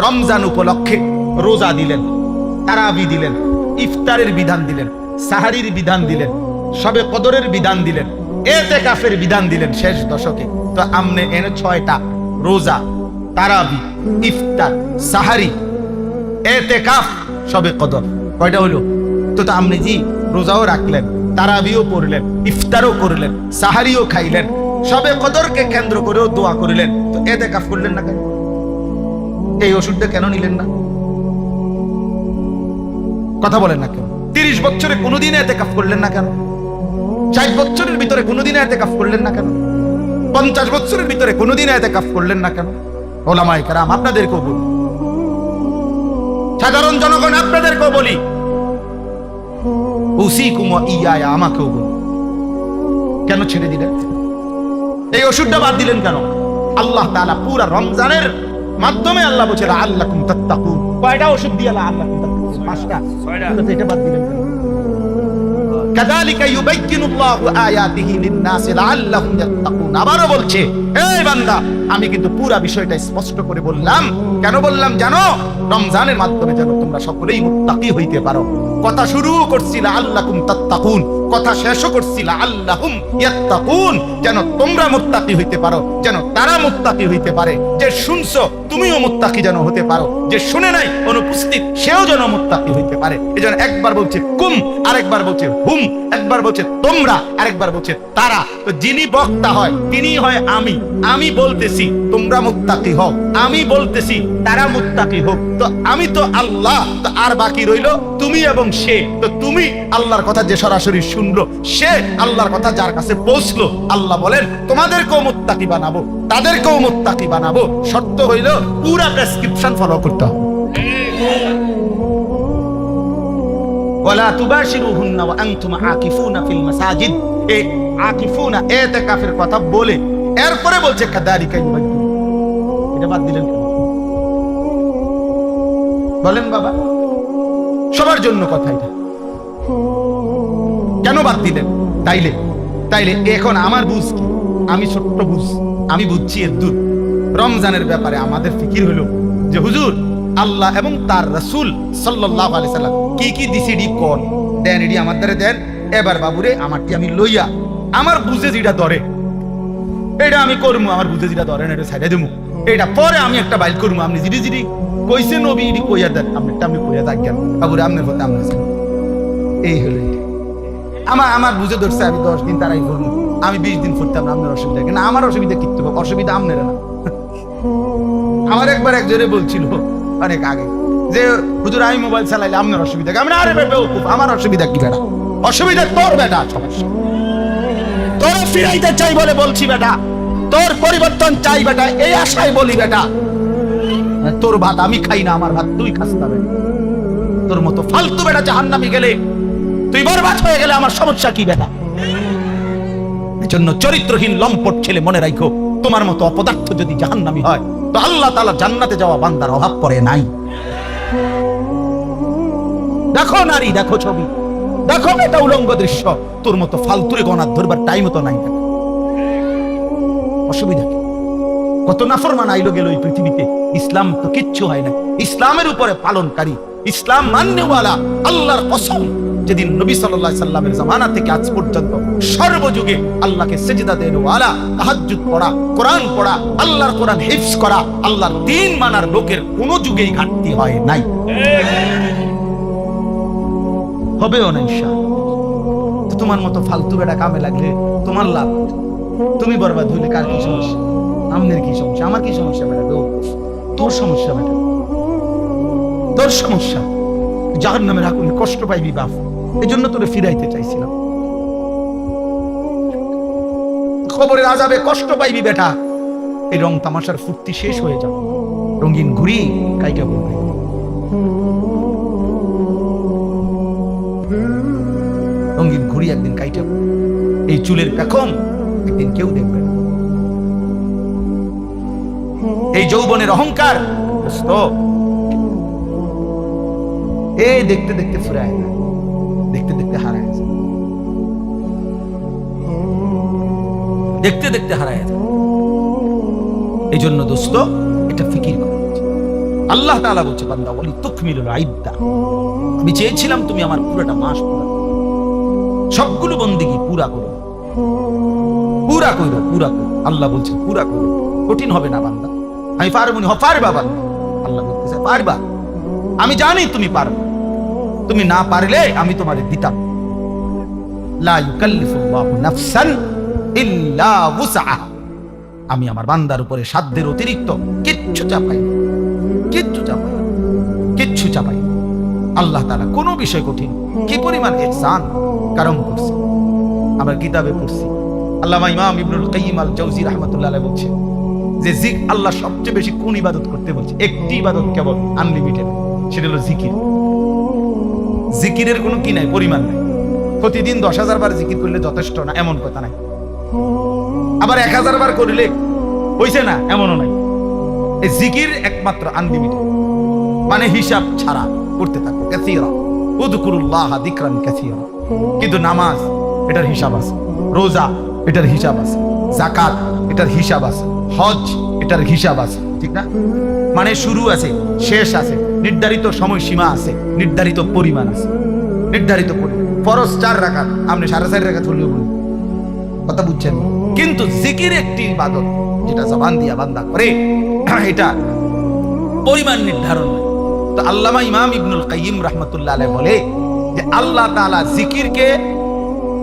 রমজান উপলক্ষে রোজা দিলেন, তারাবি দিলেন, ইফতারের বিধান দিলেন, সাহারির বিধান দিলেন, শবে কদরের বিধান দিলেন, ইতিকাফের বিধান দিলেন শেষ দশকে। তো আমনে এনে 6টা রোজা, তারাবি, ইফতার, সাহারি, ইতিকাফ, শবে কদর কয়টা হলো? তো আমনে জি রোজাও রাখলেন, তারাবিও পড়লেন, ইফতারও করলেন, সাহারিও খাইলেন, শবে কদরকে কেন্দ্র করেও দোয়া করলেন, তো ইতিকাফ করলেন না কেন? এই ওষুধটা কেন নিলেন না? কথা বলেন না কেন? 30 বছরে কোনোদিন ইতিকাফ করলেন না কেন? 60 বছরের ভিতরে কোনোদিন ইতিকাফ করলেন না কেন? 50 বছরের ভিতরে কোনোদিন ইতিকাফ করলেন না কেন? ওলামায়ে কেরাম আপনাদেরকেও বলি, সাধারণ জনগণ আপনাদেরকেও বলি, উসিকুম ওয়া ইয়া, আমাকেও বলি, কেন ছেড়ে দিলেন? এই ওষুধটা বাদ দিলেন কেন? আল্লাহ তাআলা পুরা রমজানের মাধ্যমে আল্লাহ বলছে লাআল্লাকুম তাত্তাকুন। কয়টা ওষুধ দিয়ে লাআল্লাকুম তাত্তাকুন? 5টা। 6টা। তো এটা বাদ দিলেন কেন? কাযালিকা ইউবাইয়িনুল্লাহু আয়াতিহি লিন-নাসি লাআল্লাহুম ইয়াত্তাকুন। আবারো বলছে, এই বান্দা, আমি কিন্তু পুরা বিষয়টা স্পষ্ট করে বললাম। কেন বললাম জানো? রমজানের মাধ্যমে যেন তোমরা সকলেই মুত্তাকি হইতে পারো। কথা শুরু করছি লাআল্লাকুম তাত্তাকুন, কথা শেষও করছি লাআল্লাহুম ইয়াত্তাকুন, যেন তোমরা মুত্তাকি হইতে পারো, যেন তারা মুত্তাকি হইতে পারে। যে শুনছো তুমিও মুত্তাকি যেন হতে পারো, যে শুনে নাই অনুপস্থিত সেও যেন মুত্তাকি হইতে পারে। এজন্য একবার বলছে কুম, আরেকবার বলছে হুম, একবার বলছে তোমরা, আরেকবার বলছে তারা। তো যিনি বক্তা হয় তিনি হয় আমি। আমি বলতেছি তোমরা মুত্তাকি হও, আমি বলতেছি তারা মুত্তাকি হোক। তো আমি তো আল্লাহ, তো আর বাকি রইল তুমি এবং সে। তো তুমি আল্লাহর কথা যে সরাসরি শুনলো, সে আল্লাহর কথা যার কাছে পৌঁছলো, আল্লাহ বলেন তোমাদেরকেও মুত্তাকি বানাবো, তাদেরকেও মুত্তাকি বানাবো। শর্ত হইল পুরা প্রেসক্রিপশন ফলো করতে হবে। ওয়ালা তুবাশিরুহুন্না ওয়া আনতুম আকিফুনা ফিল মাসাজিদ। এই আকিফুনা ইতিকাফের কথা বলে এরপরে বলছে কাযালিকা ইউবাইয়িন। এটা বাদ দিলেন কেন? বলেন বাবা, সবার জন্য কথা এটা, কেন বাদ দিলেন? তাইলে এখন আমার বুঝ কি? আমি ছোট্ট বুঝ, আমি বুঝছি এর দূর। রমজানের ব্যাপারে আমাদের ফিকির হলো যে হুজুর আল্লাহ এবং তার রাসূল সাল্লাল্লাহু আলাইহি সাল্লাম কি কি দিছিডি কোন দেন, এডি আমার দ্বারে দেন। এবার বাবুরে আমারটি আমি লইয়া আমার বুঝে যেটা ধরে এটা আমি করবো, আমার বুঝে যেটা ধরে না এটা সাইডে দেবো, এটা পরে আমি একটা বাইল করবো। আপনি জিডি জিডি কইছে নবী ইডি কইয়া দেন, আপনি কইয়া থাকেন বাবুরে, আপনার পথে আপনি। এই হলো আমার বুঝে ধরছে। আমি 10 দিন তারাই করবো, আমি 20 দিন ফুটতাম না, আপনার অসুবিধা কেন? আমার অসুবিধা কিচ্ছু, অসুবিধা আপনার না। আমার একবার একজনে বলছিল অনেক আগে যে হুজুর আমি মোবাইল চালাইলে আপনার অসুবিধা কি? আমি আরে বেউকুফ, আমার অসুবিধা কি বেটা? অসুবিধা তোর বেটা, সমস্যা তোর ফিরাইতে চাই বলে বলছি বেটা, তোর পরিবর্তন চাই বেটা, এই আশায় বলি বেটা। তোর ভাত আমি খাই না, আমার ভাত তুই খাস না বেটা। তোর মতো ফালতু বেটা জাহান্নামে গেলে, তুই বরবাদ হয়ে গেলে আমার সমস্যা কি বেটা? এজন্য চরিত্রহীন লম্পট ছেলে মনে রাখো, তোমার মতো অপদার্থ যদি জাহান্নামী হয় তো আল্লাহ তাআলা জান্নাতে যাওয়া বান্দার অভাব পড়ে নাই। দেখো নারী, দেখো ছবি, দেখো এটা উলঙ্গ দৃশ্য, তোর মতো ফালতুরে গণার ধরবার টাইম তো নাই। অসুবিধা কি? কত নাফরমান আইলো গেল এই পৃথিবীতে, ইসলাম তো কিচ্ছু হয় না। ইসলামের উপরে পালনকারী, ইসলাম মান্যওয়ালা, আল্লাহর কসম, যেদিন নবী সাল্লাল্লাহু আলাইহি সাল্লামের জামানা থেকে আজ পর্যন্ত সর্বযুগে আল্লাহকে সিজদা দেওয়ালা, তাহাজ্জুদ পড়া, কোরআন পড়া, আল্লাহর কোরআন হিফজ করা, আল্লাহর দ্বীন মানার লোকের কোন যুগেই ঘাটতি হয় নাই, হবেও না ইনশাআল্লাহ। তোমার মতো ফালতু বেটা কামে লাগলে তোমার লাভ, তুমি বরবাদ হইলে কার কি সমস্যা? আমনের কি সমস্যা? আমার কি সমস্যা বেটা? তোর সমস্যা বেটা। তোর সমস্যা, জাহান্নামের আগুনে কষ্ট পাইবি বাপ, এই জন্য তোরে ফিরাইতে চাইছিলাম। কবরের আযাবে কষ্ট পাইবি বেটা, এই রং তামাশার ফুর্তি শেষ হয়ে যাবে, রঙিন ঘুড়ি কাইটা বলবে। রঙিন ঘুড়ি একদিন কাইটা বলবে, এই চুলের পেখম একদিন কেউ দেখবে না। এই যৌবনের অহংকার এই দেখতে দেখতে ফুরায় না, দেখতে দেখতে হারায় যায়, দেখতে দেখতে হারায় যায়। এই জন্য দোস্ত এটা ফিকির করা উচিত। আল্লাহ তাআলা বলছে বান্দা ওয়ালি তুকমিলুল ইদ্দা, আমি চেয়েছিলাম তুমি আমার পুরোটা মাস পুরো সবগুলো বন্দেগী পুরা করো, পুরা করো, পুরা করো। আল্লাহ বলছে পুরা করো, কঠিন হবে না বান্দা, আমি পারবো না, পারবা বান্দা। আল্লাহ বলতেছে পারবা, আমি জানি তুমি পারবে, তুমি না পারলে আমি তোমাদের দিতাম। লা ইউকাল্লিফুল্লাহু নাফসান ইল্লা উসআহা, আমি আমার বান্দার উপরে সাধ্যের অতিরিক্ত কিচ্ছু চাপাই, কিচ্ছু চাপাই, কিচ্ছু চাপাই। আল্লাহ তাআলা কোনো বিষয় কঠিন কি পরিমাণ ইহসান কারম করছে। আমরা কিতাবে পড়ছি, আল্লামা ইমাম ইবনুল কাইয়িম আল জাওজি রাহমাতুল্লাহ আলাইহি বলছে যে আল্লাহ সবচেয়ে বেশি কোন ইবাদত করতে বলছে? একটি ইবাদত কেবল, আনলিমিটেড, সেটা হলো জিকির। জিকিরের কোনো কি নাই, পরিমাণ নাই। প্রতিদিন 10,000 বার জিকির করলে যথেষ্ট না এমন কথা নাই, আবার 1000 বার করলে হইছে না এমনও নাই। এই জিকির একমাত্র আনলিমিটেড, মানে হিসাব ছাড়া করতে থাকো। কাসীরা উযকুরুল্লাহ যিকরান কাসীরা। কিন্তু নামাজ এটার হিসাব আছে, রোজা এটার হিসাব আছে, যাকাত এটার হিসাব আছে, হজ এটার হিসাব আছে, ঠিক না? মানে শুরু আছে, শেষ আছে, নির্ধারিত সময়সীমা আছে, নির্ধারিত পরিমাণ আছে, নির্ধারিত পরিমাণ। ফরজ 4 রাকাত, আপনি 4.5 রাকাত হলেও বলুন, কথা বুঝছেন? কিন্তু জিকির একটি ইবাদত যেটা জবান দিয়া বান্দা করে, এটা পরিমাণ নির্ধারণ নয়। তো আল্লামা ইমাম ইবনুল কাইয়িম রাহমাতুল্লাহ আলাইহি বলে যে আল্লাহ তাআলা জিকিরকে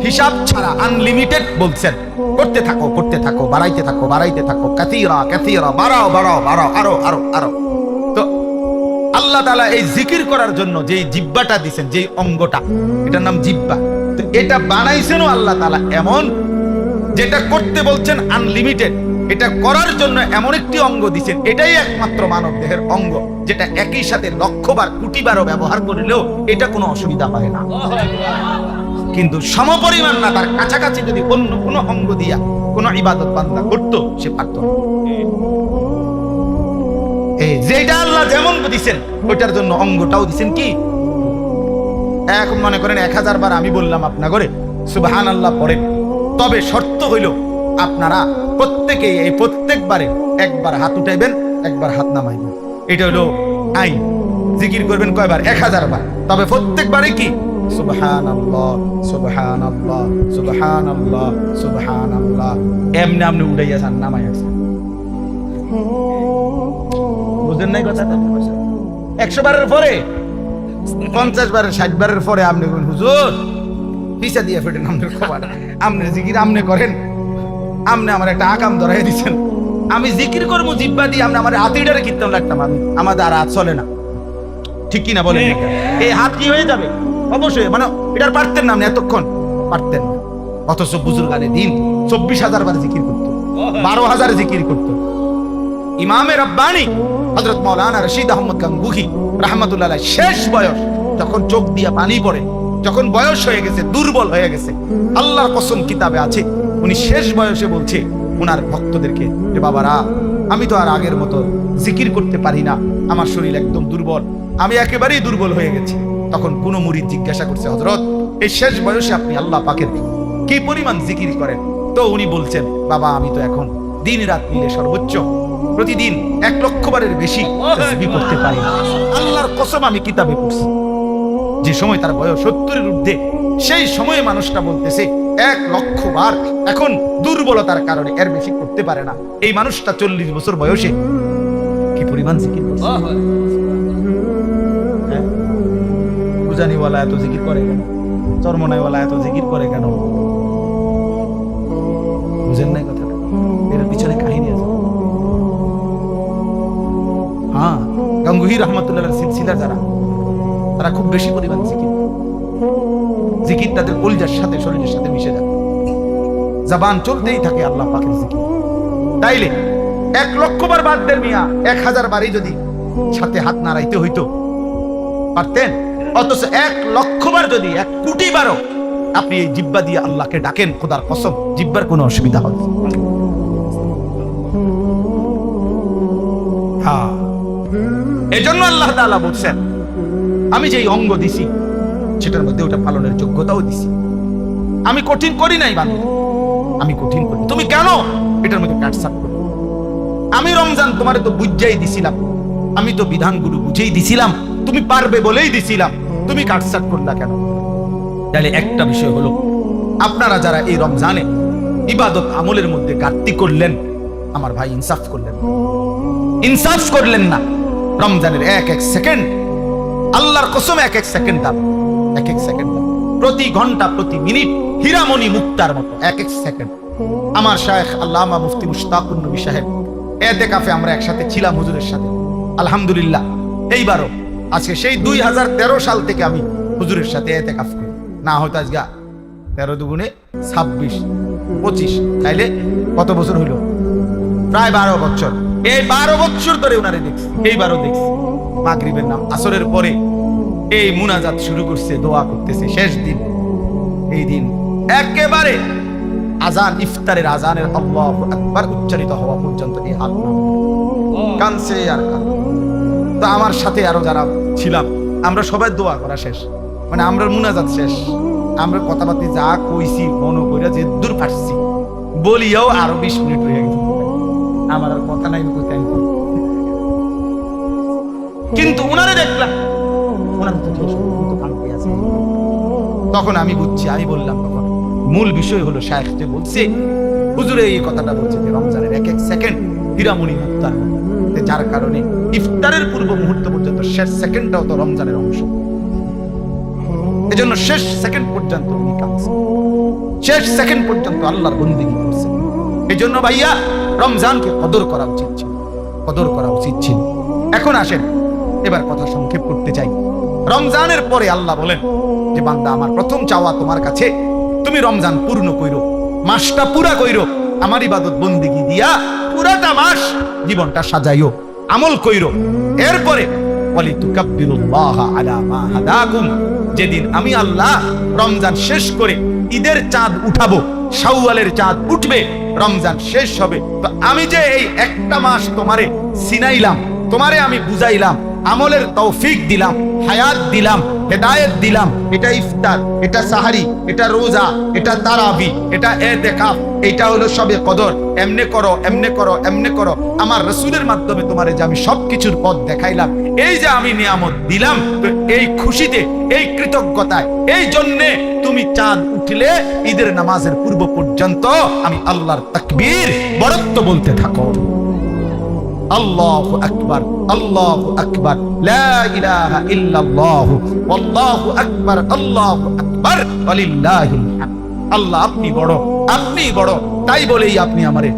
হিসাব ছাড়া আনলিমিটেড বলছেন, করতে থাকো, করতে থাকো, বাড়াইতে থাকো, বাড়াইতে থাকো, কাসীরা কাসীরা, বাড়াও বাড়াও বাড়াও, আরো আরো আরো। তো আল্লাহ তাআলা এই জিকির করার জন্য যে জিহ্বাটা দিবেন, যে অঙ্গটা, এটার নাম জিহ্বা। তো এটা বানাইছেনও আল্লাহ তাআলা এমন, যেটা করতে বলছেন আনলিমিটেড, এটা করার জন্য এমন একটি অঙ্গ দিবেন, এটাই একমাত্র মানব দেহের অঙ্গ, যেটা একই সাথে লক্ষবার কোটিবারও ব্যবহার করলেও এটা কোনো অসুবিধা হয় না। কিন্তু সমপরিমাণ না, তার কাছাকাছি যদি অন্য কোনো অঙ্গ দিয়া কোনো ইবাদত বান্দা করতো, সে পারত না। যেটা আল্লাহ যেমন দিছেন ওইটার জন্য অঙ্গটাও দিছেন কি। এখন মনে করেন 1000 বার আমি বললাম আপনা করে সুবহানাল্লাহ পড়েন, তবে শর্ত হইল আপনারা প্রত্যেকেই এই প্রত্যেকবারে একবার হাত উঠাইবেন, একবার হাত নামাইবেন। এটা হলো আইন। জিকির করবেন কয়বার? 1000 বার, তবে প্রত্যেকবারে কি সুবহানাল্লাহ সুবহানাল্লাহ সুবহানাল্লাহ সুবহানাল্লাহ, এমনি আপনি উঠাইয়া যান, নামাই আছেন। বুঝেন নাই কথাটা? 100 বারের পরে, 50 বারের, 60 বারের পরে আপনি বলেন হুজুর পিছা দিয়ে ফেটেন আমাদের খবর, আপনি জিকির আপনি করেন, আপনি আমার একটা আকাম ধরাই দিচ্ছেন, আমি জিকির করবো জিহ্বা দিয়ে, আপনি আমার হাতিটারে কীর্তন লাগতাম, আমি আমাদের আর হাত চলে না, ঠিক কিনা বলেন? এই হাত কি হয়ে যাবে? অবশ্যই, মানে এটার পারতেন না, আপনি এতক্ষণ পারতেন না। অথচ বুজুর্গ আলী দিন 24,000 বার জিকির করতো, 12,000 জিকির করতো। ইমামে রব্বানি হযরত মাওলানা রশিদ আহমদ গাঙ্গুহি রাহমাতুল্লাহ আলাইহি শেষ বয়স, যখন চোখ দিয়া পানি পড়ে, যখন বয়স হয়ে গেছে, দুর্বল হয়ে গেছে, আল্লাহর কসম কিতাবে আছে, উনি শেষ বয়সে বলছে ওনার ভক্তদেরকে, যে বাবারা আমি তো আর আগের মতো জিকির করতে পারি না, আমার শরীর একদম দুর্বল, আমি একেবারেই দুর্বল হয়ে গেছি। তখন কোন মুরিদ জিজ্ঞাসা করছে, হযরত এই শেষ বয়সে আপনি আল্লাহ পাকের কি পরিমাণ জিকির করেন? তো উনি বলছেন, বাবা আমি তো এখন দিন রাত মিলে সর্বোচ্চ প্রতিদিন 1 লক্ষ বারের বেশি তাসবিহ করতে পারি। আল্লাহর কসম আমি কিতাবে পড়ছি, যে সময় তার বয়স 70-এর ঊর্ধ্বে, সেই সময়ে মানুষটা বলতেছে 1 লক্ষ বার, এখন দুর্বলতার কারণে এর বেশি করতে পারে না। এই মানুষটা 40 বছর বয়সে কি পরিমাণ জিকির করছে। পূজানিওয়ালা এত জিকির করে কেন? চরমনাইওয়ালা এত জিকির করে কেন? বুঝেন নাই কথাটা? এর পিছনে কাহিনী আছে। হ্যাঁ, গাঙ্গুহি রহমতুল্লাহর সিলসিলা যারা বেশি পরিমাণ জিকির, জিকির তাদের কলিজার সাথে শরীরের সাথে মিশে যায়, জবান চলতেই থাকে আল্লাহ পাকের জিকির। তাইলে 1,00,000 বার বাদ দেন মিয়া, 1000 বারই যদি সাথে হাত নাড়াইতে হইতো পারতেন। অথচ 1,00,000 বার যদি 1 কোটি বারও আপনি এই জিব্বা দিয়ে আল্লাহকে ডাকেন, খোদার কসম জিব্বার কোনো অসুবিধা হবে না। হ্যাঁ, এজন্য আল্লাহ তাআলা বলছেন আমি যেই অঙ্গ দিছি সেটার মধ্যে ওটা পালনের যোগ্যতাও দিছি। আমি কঠিন করি নাই বান্দা, আমি কঠিন করি, তুমি কেন এটার মধ্যে কাটছাট করো? আমি রমজান তোমারে তো বুঝাই দিছিলাম, আমি তো বিধানগুলো বুঝেই দিছিলাম, তুমি পারবে বলেই দিছিলাম, তুমি কাটছাট করলা কেন? তাহলে একটা বিষয় হলো, আপনারা যারা এই রমজানে ইবাদত আমলের মধ্যে ঘাটতি করলেন, আমার ভাই ইনসাফ করলেন, ইনসাফ করলেন না। রমজানের এক এক সেকেন্ড, আল্লাহর কসম এক এক সেকেন্ড দাম, এক এক সেকেন্ড দাম, প্রতি ঘন্টা প্রতি মিনিট হীরামণি মুক্তার মতো এক এক সেকেন্ড। আমার শায়েখ আল্লামা মুফতি মুশতাকুন নবী সাহেব এতেকাফে আমরা একসাথে ছিলাম হুজুরের সাথে, আলহামদুলিল্লাহ। এইবারও আজকে সেই 2013 সাল থেকে আমি হুজুরের সাথে এতেকাফ করি, না হয়তো আজকে 13 দুগুণে 26 25, তাইলে কত বছর হইল? প্রায় 12 বছর। এই 12 বছর ধরে ওনারে দেখছি, এইবারও দেখছি মাগরিবের নাম আসরের পরে এই মুনাজাত শুরু করছে, দোয়া করতেছে। শেষ দিন, এই দিন একেবারে আজান, ইফতারের আজানের আল্লাহু আকবার উচ্চারিত হওয়া পর্যন্ত এই হাত কানছে আর কানছে। তো আমার সাথে আরো যারা ছিলাম আমরা সবাই দোয়া করা শেষ, মানে আমরা মুনাজাত শেষ, আমরা কথাবার্তা যা কইছি মনে কইরা যে দূর পারছি বলিয়াও আরো 20 মিনিট হয়ে গেছে, আমার আর কথা নাই কইতে। কিন্তু উনারে দেখলাম ওনার তো কানতে আছে। তখন আমি বুঝছি, আমি বললাম তখন মূল বিষয় হলো শায়েখ যে বলছে, হুজুরে এই কথাটা বলছে যে রমজানের এক এক সেকেন্ড হীরামণি মুক্তার, যার কারণে ইফতারের পূর্ব মুহূর্ত পর্যন্ত শেষ সেকেন্ডটাও তো রমজানের অংশ। এজন্য শেষ সেকেন্ড পর্যন্ত উনি কাঁদছেন, শেষ সেকেন্ড পর্যন্ত আল্লাহর বন্দেগী করছেন। এজন্য ভাইয়া রমজানকে কদর করা উচিত ছিল, কদর করা উচিত ছিল। এখন আসেন এবার কথা সংক্ষেপ করতে চাই। রমজানের পরে আল্লাহ বলেন যে বান্দা আমার প্রথম চাওয়া তোমার কাছে, তুমি রমজান পূর্ণ কইরো, মাসটা পুরা কইরো, আমার ইবাদত বন্দেগী দিয়া পুরাটা মাস জীবনটা সাজাইও, আমল কইরো। এরপরে ওয়ালিতুকাব্বিরুল্লাহ আলা মা হাদাকুম, যেদিন আমি আল্লাহ রমজান শেষ করে ঈদের চাঁদ উঠাবো, শাওয়ালের চাঁদ উঠবে, রমজান শেষ হবে, তো আমি যে এই একটা মাস তোমারে সিনাইলাম, তোমারে আমি বুঝাইলাম, আমলের তৌফিক দিলাম, হায়াত দিলাম, হেদায়েত দিলাম, এটা ইফতার, এটা সাহারি, এটা রোজা, এটা তারাবি, এটা এতেকাফ, এটা হলো সবে কদর, এমনে করো এমনে করো এমনে করো, আমার রাসূলের মাধ্যমে তোমারে যে আমি সবকিছুর পথ দেখাইলাম, এই যে আমি নিয়ামত দিলাম, তো এই খুশিতে, এই কৃতজ্ঞতায়, এই জন্যে তুমি চাঁদ উঠলে ঈদের নামাজের পূর্ব পর্যন্ত আমি আল্লাহর তাকবীর বরত্ব বলতে থাকো। আল্লাহু আকবার, আল্লাহু আকবার, লা ইলাহা ইল্লাল্লাহ, আল্লাহু আকবার, আল্লাহু আকবার, ওয়ালিল্লাহিল হামদ। আল্লাহ আপনি বড়, আপনি বড়, তাই বলেই আপনি আমারে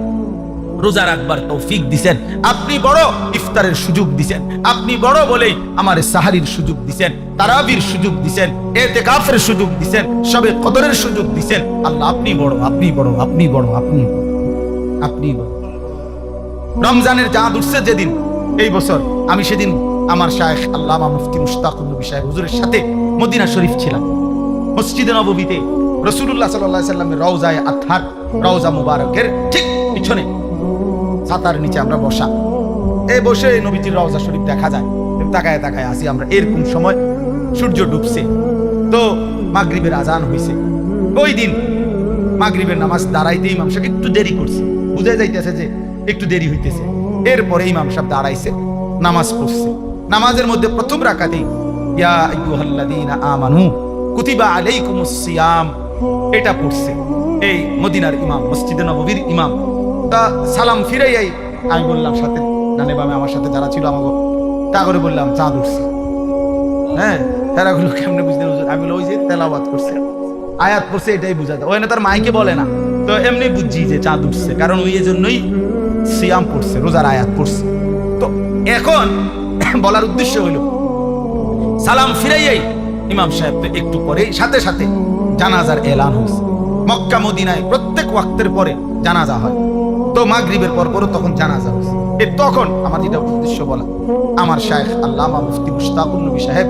রোজা রাখবার তৌফিক দিবেন, আপনি বড় ইফতারের সুযোগ দিবেন, আপনি বড় বলেই আমারে সাহারির সুযোগ দিবেন, তারাবির সুযোগ দিবেন, ইতিকাফের সুযোগ দিবেন, শবে কদরের সুযোগ দিবেন। আল্লাহ আপনি বড়, আপনি বড়, আপনি বড়, আপনি আপনি বড়। রমজানের চাঁদ উঠছে যেদিন, এই বছর আমি সেদিন আমার শায়েখ আল্লামা মুফতি মুশতাকুন নবী সাহেব হুজুরের সাথে মদিনা শরীফ ছিলাম। মসজিদে নববীতে রাসূলুল্লাহ সাল্লাল্লাহু আলাইহি সাল্লামের রওজায়ে আতহার, রওজা মুবারকের ঠিক পিছনে ছাতার নিচে আমরা বসা, এই বসে নবীজির রওজা শরীফ দেখা যায়, তাকায় তাকায় আসি আমরা। এরকম সময় সূর্য ডুবছে, তো মাগরিবের আজান হইছে। ওই দিন মাগরিবের নামাজ দাঁড়াইতে ইমাম সাহেব একটু দেরি করছে, বুঝা যাইতেছে যে একটু দেরি হইতেছে। এরপরে ইমাম সাহেব দাঁড়াইছে, নামাজ পড়ছে। নামাজের মধ্যে প্রথম রাকাতেই ইয়া আইয়ুহাল্লাযীনা আমানু কুতিবা আলাইকুমুস সিয়াম, এটা পড়ছে এই মদিনার ইমাম, মসজিদে নববীর ইমাম। তা সালাম ফিরাইয়াই আমি বললাম সাথে ডানে বামে আমার সাথে যারা ছিল আমাকে, তা করে বললাম চাঁদ উঠছে। হ্যাঁ, তারাগুলো কেমনে বুঝলেন হুজুর? আমি বলি ওই যে তেলাওয়াত করছে, আয়াত পড়ছে, এটাই বুঝা যায়। ওই না তার মাইকে বলে না, তো এমনি বুঝছি যে চাঁদ উঠছে, কারণ ওই জন্যই সিয়াম পড়ছে, রোজার আয়াত পড়ছে। তো এখন বলার উদ্দেশ্য হইল সালাম ফিরাইয়াই ইমাম সাহেব তো একটু পরে সাথে সাথে জানাজার এলান হয়েছে। মক্কা মদিনায় প্রত্যেক ওয়াক্তের পরে জানাজা হয়, তো মাগরিবের পর পরও তখন জানাজা হয়েছে। তখন আমার যেটা উদ্দেশ্য বলা, আমার শায়েখ আল্লামা মুফতি মুশতাকুর নবী সাহেব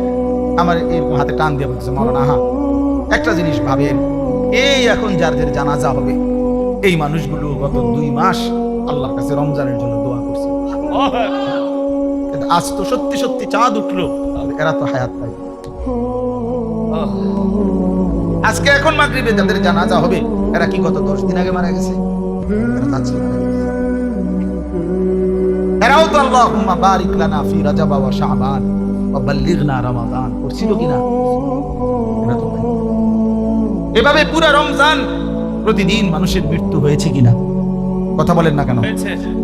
আমার এরকম হাতে টান দিয়ে বলছে, মাওলানা হা একটা জিনিস ভাবেন, এই এখন যাদের জানাজা হবে এই মানুষগুলো গত 2 মাস আল্লাহর কাছে রমজানের জন্য দোয়া করছে, আজ তো সত্যি সত্যি চাঁদ উঠলো, এরা তো হায়াত পায়। আজকে এখন মাগরিবে যাদের জানাজা হবে এরা কি গত 10 দিন আগে মারা গেছে? এরা যাচ্ছে মারা গেছে। এরাও তো আল্লাহুম্মা বারিক লানা ফি রাজাব ওয়া শাবান ওয়া বাল্লিগনা রমাদান করছিল কিনা? এরা তো নাই। এভাবে পুরো রমজান প্রতিদিন মানুষের মৃত্যু হয়েছে কিনা? কথা বলেন না কেন?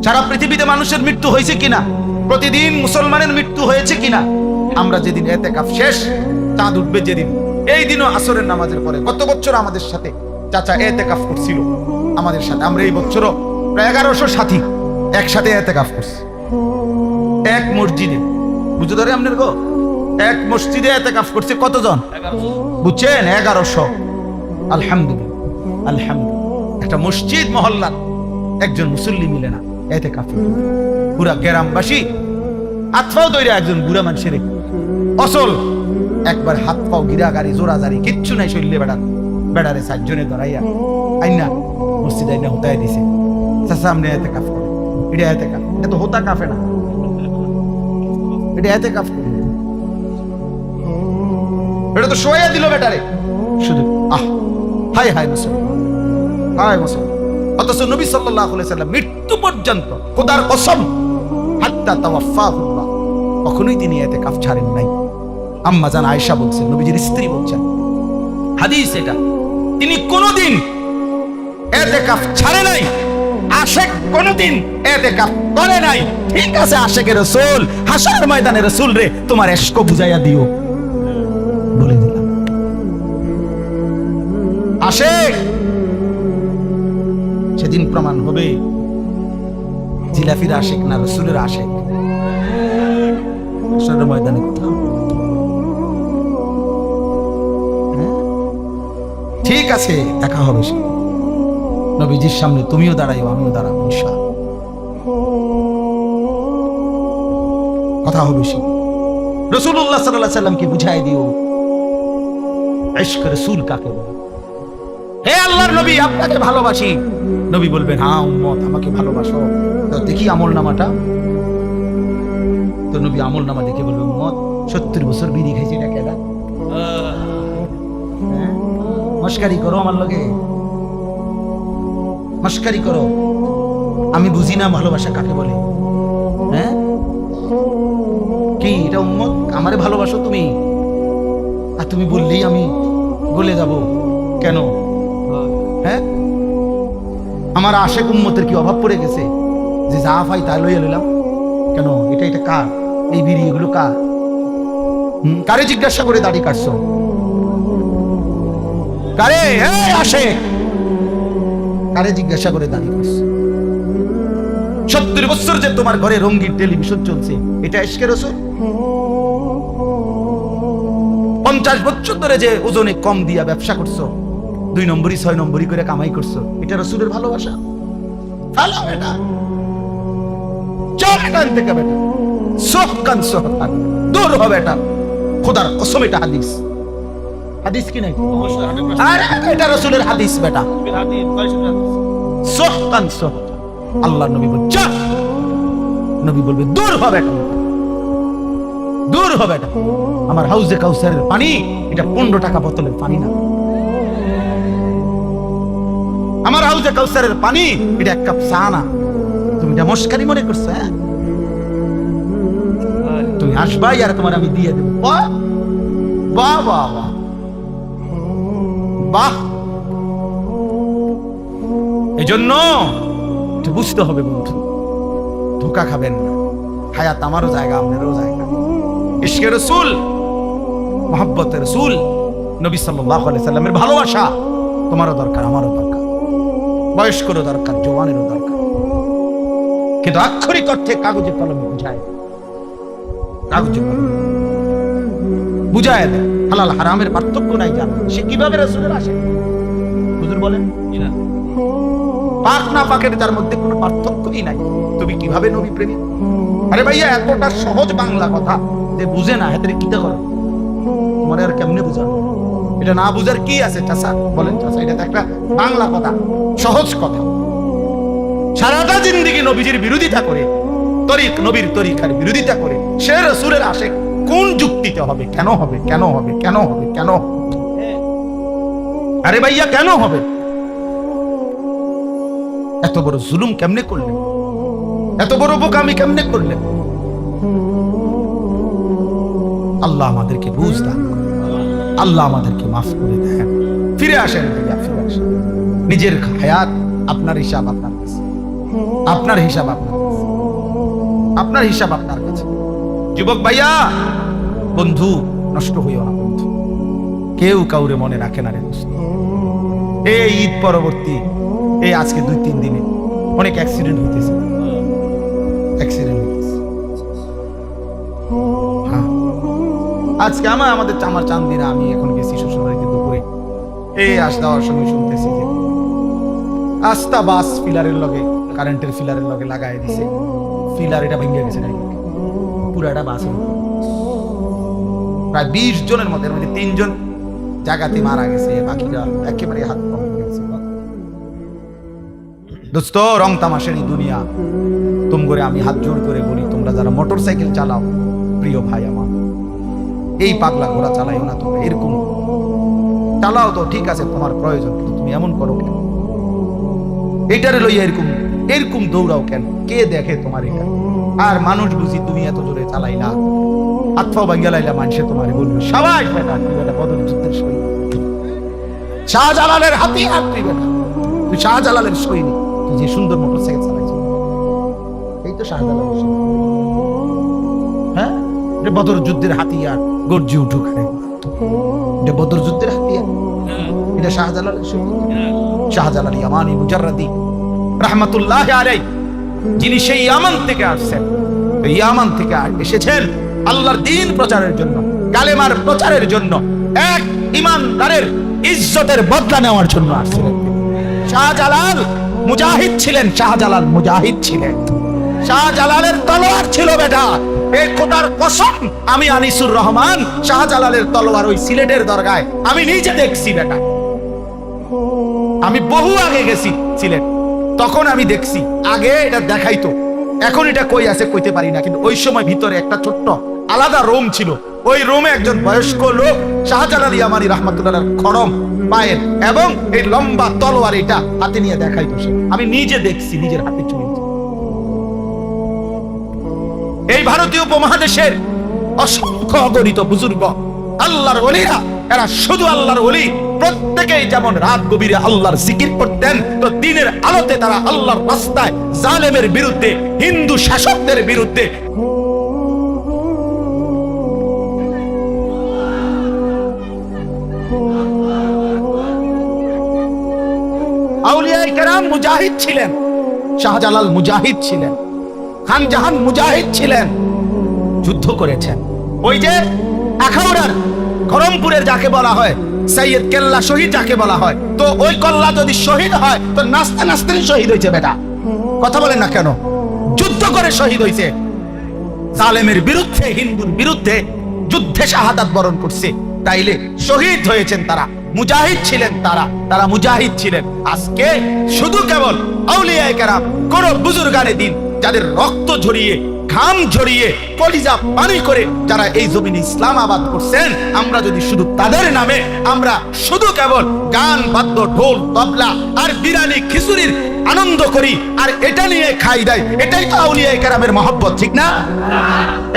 সারা পৃথিবীতে মানুষের মৃত্যু হয়েছে কিনা? প্রতিদিন মুসলমানের মৃত্যু হয়েছে কিনা? আমরা যেদিন ইতিকাফ শেষ, চাঁদ উঠবে যেদিন, এই দিনও আসরের নামাজের পরে গত বছর আমাদের সাথে চাচা ইতিকাফ করছিল আমাদের সাথে। আমরা এই বছরও প্রায় 1100 সাথী একসাথে ইতিকাফ করছি এক মসজিদে। বুঝতে ধরে আপনার গো, এক মসজিদে ইতিকাফ করছে কতজন বুঝছেন? 1100। আলহামদুলিল্লাহ, আলহামদুলিল্লাহ। একটা মসজিদ মহল্লার একজন মুসল্লি মিলে না ইতিকাফ, পুরা গ্রামবাসী হাতফাও দইরা একজন বুড়া মানুষের অসল একবার হাত পাও গিরাগারি জোরাজারি কিচ্ছু নাই, শরীরে বেড়ারে 4 জনে ধরাইয়া আইনা মসজিদ আইনা হতায় দিছে। চাচা আপনি ইতিকাফ করেন, এটা ইতিকাফ, এটা তো হোতা কাফে না, এটা ইতিকাফ করে, এটা তো শোয়া দিল বেটারে শুধু। হায় হায় মুসলমান, হায় মুসলমান। অথচ নবী সাল্লাল্লাহু আলাইহি সাল্লাম মৃত্যু পর্যন্ত খোদার কসম হাত্তা তাওয়াফাহুল্লাহ কখনোই তিনি ইতিকাফ ছাড়েন নাই। আম্মা জান আয়েশা বলছেন, নবীজির স্ত্রী বলছেন, হাদিস এটা, তিনি কোনোদিন ইতিকাফ ছাড়ে নাই, আশিক কোনোদিন ইতিকাফ করে নাই। ঠিক আছে আশিকের রাসূল, হাসরের ময়দানে রাসূল রে তোমার ইশক বুঝাইয়া দিও, বলে দিলাম। আশিক সেদিন প্রমাণ হবে জিলাফির আশিক না রাসূলের আশিক। হাসরের ময়দানে কথা ঠিক আছে, দেখা হবে সে নবীজির সামনে, তুমিও দাঁড়াইও আমিও দাঁড়াবো ইনশাআল্লাহ, কথা হবে সে। রাসূলুল্লাহ সাল্লাল্লাহু আলাইহি সাল্লামকে বুঝাই দিও ইশক রাসূল কাকে বলে। হে আল্লাহর নবী আপনাকে ভালোবাসি। নবী বলবেন, হ্যাঁ উম্মত আমাকে ভালোবাসো, তো দেখি আমলনামাটা। তো নবী আমলনামা দেখে বলবেন, উম্মত 70 বছর বিড়ি খাইছে, এটা কেডা? মস্কারি করো আমার লগে, মস্কারি করো, আমি বুঝি না ভালোবাসা কাকে বলে। হ্যাঁ কি এটা উম্মত? আমারে ভালোবাসো তুমি, আর তুমি বললেই আমি গলে যাব কেন? হ্যাঁ আমার আশেক উম্মতের কি অভাব পড়ে গেছে যে যা পাই তাই লইয়া লইলাম কেন? এটা কার? এই বিড়ি এগুলো কার? কারে জিজ্ঞাসা করে দাড়ি কাটছো? কারে? আশেক কারে জিজ্ঞাসা করে দাড়ি কাটছো? 70 বছর যে তোমার ঘরে রঙিন টেলিভিশন চলছে, এটা ইশকে রাসূল? 50 বছর ধরে যে ওজনে কম দিয়া ব্যবসা করছো, 2 নম্বরই 6 নম্বরই করে কামাই করছো, এটা রাসূলের ভালোবাসা? ভালো এটা চল এখান থেকে বেটা, সবকান সহকান দূর হবে এটা, খোদার কসম এটা হাদিস। হাদিস কি নাই? আরে এটা রাসূলের হাদিস বেটা, সহকান সহকান। আল্লাহর নবী বলছেন, নবী বলবে দূর হবে এটা, দূর হবে এটা। আমার হাউজে কাউসারের পানি এটা 15 টাকা বোতলের পানি না। আমার হাউজে কাউসারের পানি এটা 1 কাপ চা না। তুমি এটা মস্কারি মনে করছো? হ্যাঁ তুমি আসবাই আর তোমার আমি দিয়ে দেব। বাহ বাহ বাহ বাহ। এজন্য বুঝতে হবে বন্ধু, ধোকা খাবেন না। হায়াত আমারও জায়গা, আপনারও জায়গা। ইশকে রাসূল, মুহাব্বতে রাসূল, নবী সাল্লাল্লাহু আলাইহি সাল্লামের ভালোবাসা তোমারও দরকার, আমারও দরকার, বয়স্করও দরকার, জওয়ানেরও দরকার। কিন্তু আক্ষরিক অর্থে কাগজে কলমে বুঝায়, কাগজে কলমে বুঝায় দেয়। হালাল হারামের পার্থক্য নাই জান, সে কিভাবে রাসূলের আশিক? হুজুর বলেন পাক না পাকের তার মধ্যে কোনো পার্থক্যই নাই, তুমি কিভাবে নবী প্রেমী? আরে ভাইয়া এতটা সহজ বাংলা কথা যে বুঝে না হেতরে কিতে করে মনে আর কেমনে বুঝানো? এটা না বুঝার কি আছে চাচা? বলেন চাচা, এটা তো একটা বাংলা কথা, সহজ কথা। সারাটা জিন্দেগি নবীজির বিরোধিতা করে, তরিক নবীর তরিকার বিরোধিতা করে সে রাসূলের আশিক কোন যুক্তিতে হবে? কেন হবে? কেন হবে? কেন হবে? কেন? আরে ভাইয়া কেন হবে? এত বড় জুলুম কেমনে করলেন? এত বড় বোকামি কেমনে করলেন? আল্লাহ আমাদেরকে বুঝ দান করেন, আল্লাহ আমাদেরকে মাফ করে দেন। ফিরে আসেন ভাইয়া, ফিরে আসেন। নিজের হায়াত আপনার হিসাব আপনার কাছে, আপনার হিসাব আপনার কাছে, আপনার হিসাব আপনার কাছে। যুবক ভাইয়া, বন্ধু নষ্ট হইও না বন্ধু, কেউ কাউরে মনে রাখে না রে দোস্ত। এই ঈদ পরবর্তী এই আজকে 2-3 দিনে অনেক অ্যাক্সিডেন্ট হইতেছে, অ্যাক্সিডেন্ট হইতেছে। হ্যাঁ, আজকে আমাদের আমার চান্দিনা, আমি এখন গেছি শ্বশুরবাড়িতে দুপুরে, এই আস যাওয়ার সময় শুনতেছি যে আস্তা বাস পিলারের লগে, কারেন্টের পিলারের লগে লাগাই দিছে, পিলার এটা ভেঙে গেছে নাকি পুরাটা বাস। প্রায় 20 জনের মধ্যে 3 জন জায়গাতে মারা গেছে, বাকিরা একেবারে হাত কম হয়ে গেছে। দোস্ত রং তামাশের এই দুনিয়া, তুম করে আমি হাত জোড় করে বলি, তোমরা যারা মোটর সাইকেল চালাও, প্রিয় ভাই আমার, এই পাগলা ঘোড়া চালাইও না তোমরা। এরকম চালাও তো ঠিক আছে, তোমার প্রয়োজন, কিন্তু তুমি এমন করো কেন? এইটারে লইয়া এরকম এরকম দৌড়াও কেন? কে দেখে তোমার এটা? আর মানুষ বুঝি তুমি এত জোরে চালাইলা, হাত পা ভাঙ্গা লাইলা, মানুষে তোমার বলবে সবাই বেটা তুই বেটা বদর যুদ্ধের সৈনিক, শাহজালালের হাতিয়ার তুই বেটা, তুই শাহজালালের সৈনিক, তুই যে সুন্দর মোটর সাইকেল চালাইছিস, এই তো শাহজালালের সৈনিক। হ্যাঁ, এটা বদর যুদ্ধের হাতিয়ার, গর্জি উঠুক, এটা বদর যুদ্ধের হাতিয়ার, এটা শাহজালালের সৈনিক। শাহজালাল ইয়ামানি মুজাররাদি রাহমাতুল্লাহ আলাইহি, যিনি সেই ইয়ামান থেকে আসছেন, ইয়ামান থেকে এসেছেন আল্লাহর দ্বীন প্রচারের জন্য, কালেমার প্রচারের জন্য, এক ঈমানদারের ইজ্জতের বদলা নেওয়ার জন্য আসছিলেন। শাহজালাল মুজাহিদ ছিলেন, শাহজালাল মুজাহিদ ছিলেন। শাহজালালের তলোয়ার ছিল বেটা, এই খোদার কসম, আমি আনিসুর রহমান শাহজালালের তলোয়ার ওই সিলেটের দরগায় আমি নিজে দেখছি বেটা। আমি বহু আগে গেছি সিলেট, তখন আমি দেখছি। আগে এটা দেখাইতো, এখন এটা কই আছে কইতে পারি না, কিন্তু ওই সময় ভিতরে একটা ছোট্ট আলাদা রুম ছিল, ওই রুমে একজন বয়স্ক লোক শাহজালাল ইয়ামানি রাহমাতুল্লাহর খড়ম পায়ের এবং এই লম্বা তলোয়ার এটা হাতে নিয়ে দেখাইতো সে। আমি নিজে দেখছি, নিজের হাতে চুয়েছি। এই ভারতীয় উপমহাদেশের অসংখ্য অগণিত বুজুর্গ আল্লাহর ওলিরা, এরা শুধু আল্লাহর ওলি, প্রত্যেকেই যেমন রাত গভীরে আল্লাহর জিকির করতেন, তো দিনের আলোতে তারা আল্লাহর রাস্তায় জালেমের বিরুদ্ধে, হিন্দু শাসকদের বিরুদ্ধে আউলিয়ায়ে কেরাম মুজাহিদ ছিলেন। শাহজালাল মুজাহিদ ছিলেন, খান জাহান মুজাহিদ ছিলেন, যুদ্ধ করেছেন। ওই যে আখাউড়ার খড়মপুরের যাকে বলা হয় সৈয়দ কেল্লা শহীদ যাকে বলা হয়, তো ওই কল্লা যদি শহীদ হয় তো নাচতে নাচতে শহীদ হয়েছে বেটা। কথা বলেন না কেন? যুদ্ধ করে শহীদ হয়েছে, জালেমের বিরুদ্ধে, হিন্দুর বিরুদ্ধে যুদ্ধে শাহাদাত বরণ করছে, তাইলে শহীদ হয়েছেন তারা, মুজাহিদ ছিলেন তারা, তারা মুজাহিদ ছিলেন। আজকে শুধু কেবল আউলিয়ায়ে কেরাম, কোন বুজুর্গানে দিন যাদের রক্ত ঝরিয়ে, ঘাম ঝরিয়ে, কলিজা পানি করে যারা এই জমিনে ইসলাম আবাদ করছেন, আমরা যদি শুধু তাদের নামে আমরা শুধু কেবল গান বাদ্য, ঢোল তবলা আর বিরিয়ানি খিচুড়ির আনন্দ করি আর এটা নিয়ে খাই দেয়, এটাই তো আউলিয়ায়ে কেরামের মহব্বত, ঠিক না?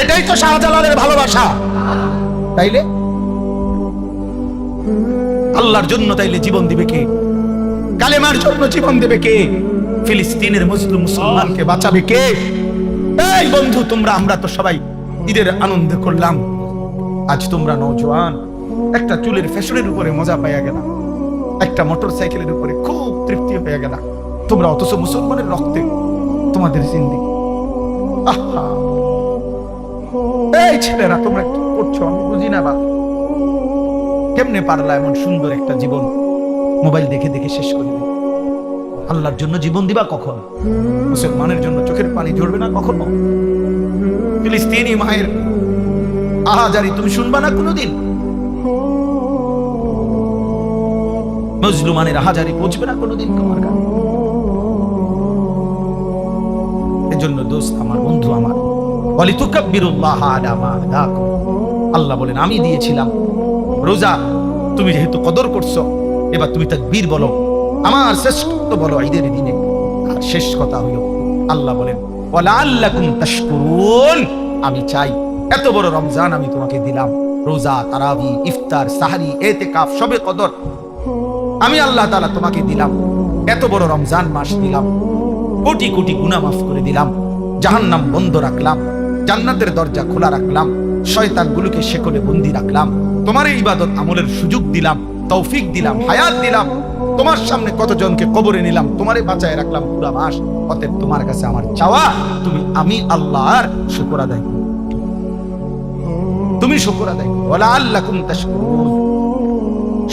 এটাই তো শাহজালালের ভালোবাসা। তাইলে আল্লাহর জন্য তাইলে জীবন দিবে কে? কালেমার জন্য জীবন দেবে কে? ফিলিস্তিনের মুসলিম মুসলমানকে বাঁচাবে কে? এই বন্ধু, তোমরা আমরা তো সবাই ঈদের আনন্দ করলাম, আজ তোমরা নওজোয়ান একটা চুলের ফ্যাশনের উপরে মজা পাইয়া গেলা, একটা মোটর সাইকেলের উপরে খুব তৃপ্তি হয়ে গেলা তোমরা, অথচ মুসলমানের রক্তে তোমাদের জিন্দেগি। আহা, এই ছেলেরা তোমরা কি করছো আমি বুঝি না। বা কেমনে পারলা এমন সুন্দর একটা জীবন মোবাইল দেখে দেখে শেষ করে দিবে? আল্লাহর জন্য জীবন দিবা কখন? মুসলমানের জন্য চোখের পানি ঝরবে না কখনো? ফিলিস্তিনি মায়ের আহাজারি তুমি শুনবা না কোনোদিন? মজলুমানের আহাজারি পৌঁছবে না কোনোদিন তোমার কাছে? এজন্য দোস্ত আমার, বন্ধু আমার, ওয়ালিতুকাব্বিরুল্লাহ আলা মা হাদাকুম, আল্লাহ বলেন আমি দিয়েছিলাম রোজা, তুমি যেহেতু কদর করছো, এবার তুমি তাকবীর বলো, আমার শ্রেষ্ঠত্ব বলো ঈদের দিনে। আর শেষ কথা হলো আল্লাহ বলেন ওয়ালাআল্লাকুম তাশকুরুন, আমি চাই এত বড় রমজান আমি তোমাকে দিলাম, রোজা, তারাবি, ইফতার, সাহরি, ইতিকাফ, শবে কদর, আমি আল্লাহ তাআলা তোমাকে দিলাম, এত বড় রমজান মাস দিলাম, কোটি কোটি গুনাহ মাফ করে দিলাম, জাহান্নাম বন্ধ রাখলাম, জান্নাতের দরজা খোলা রাখলাম, শয়তানগুলোকে শেকলে বন্দী রাখলাম, তোমার এই ইবাদত আমলের সুযোগ দিলাম, তৌফিক দিলাম, হায়াত দিলাম, তোমার সামনে কতজনকে কবরে নিলাম, তোমারে বাঁচায় রাখলাম পুরা মাস। অতএব তোমার কাছে আমার চাওয়া, তুমি আমি আল্লাহর শুকর আদায় করো, তুমি শুকর আদায় করো, ওয়ালাআল্লাকুম তাশকুরুন,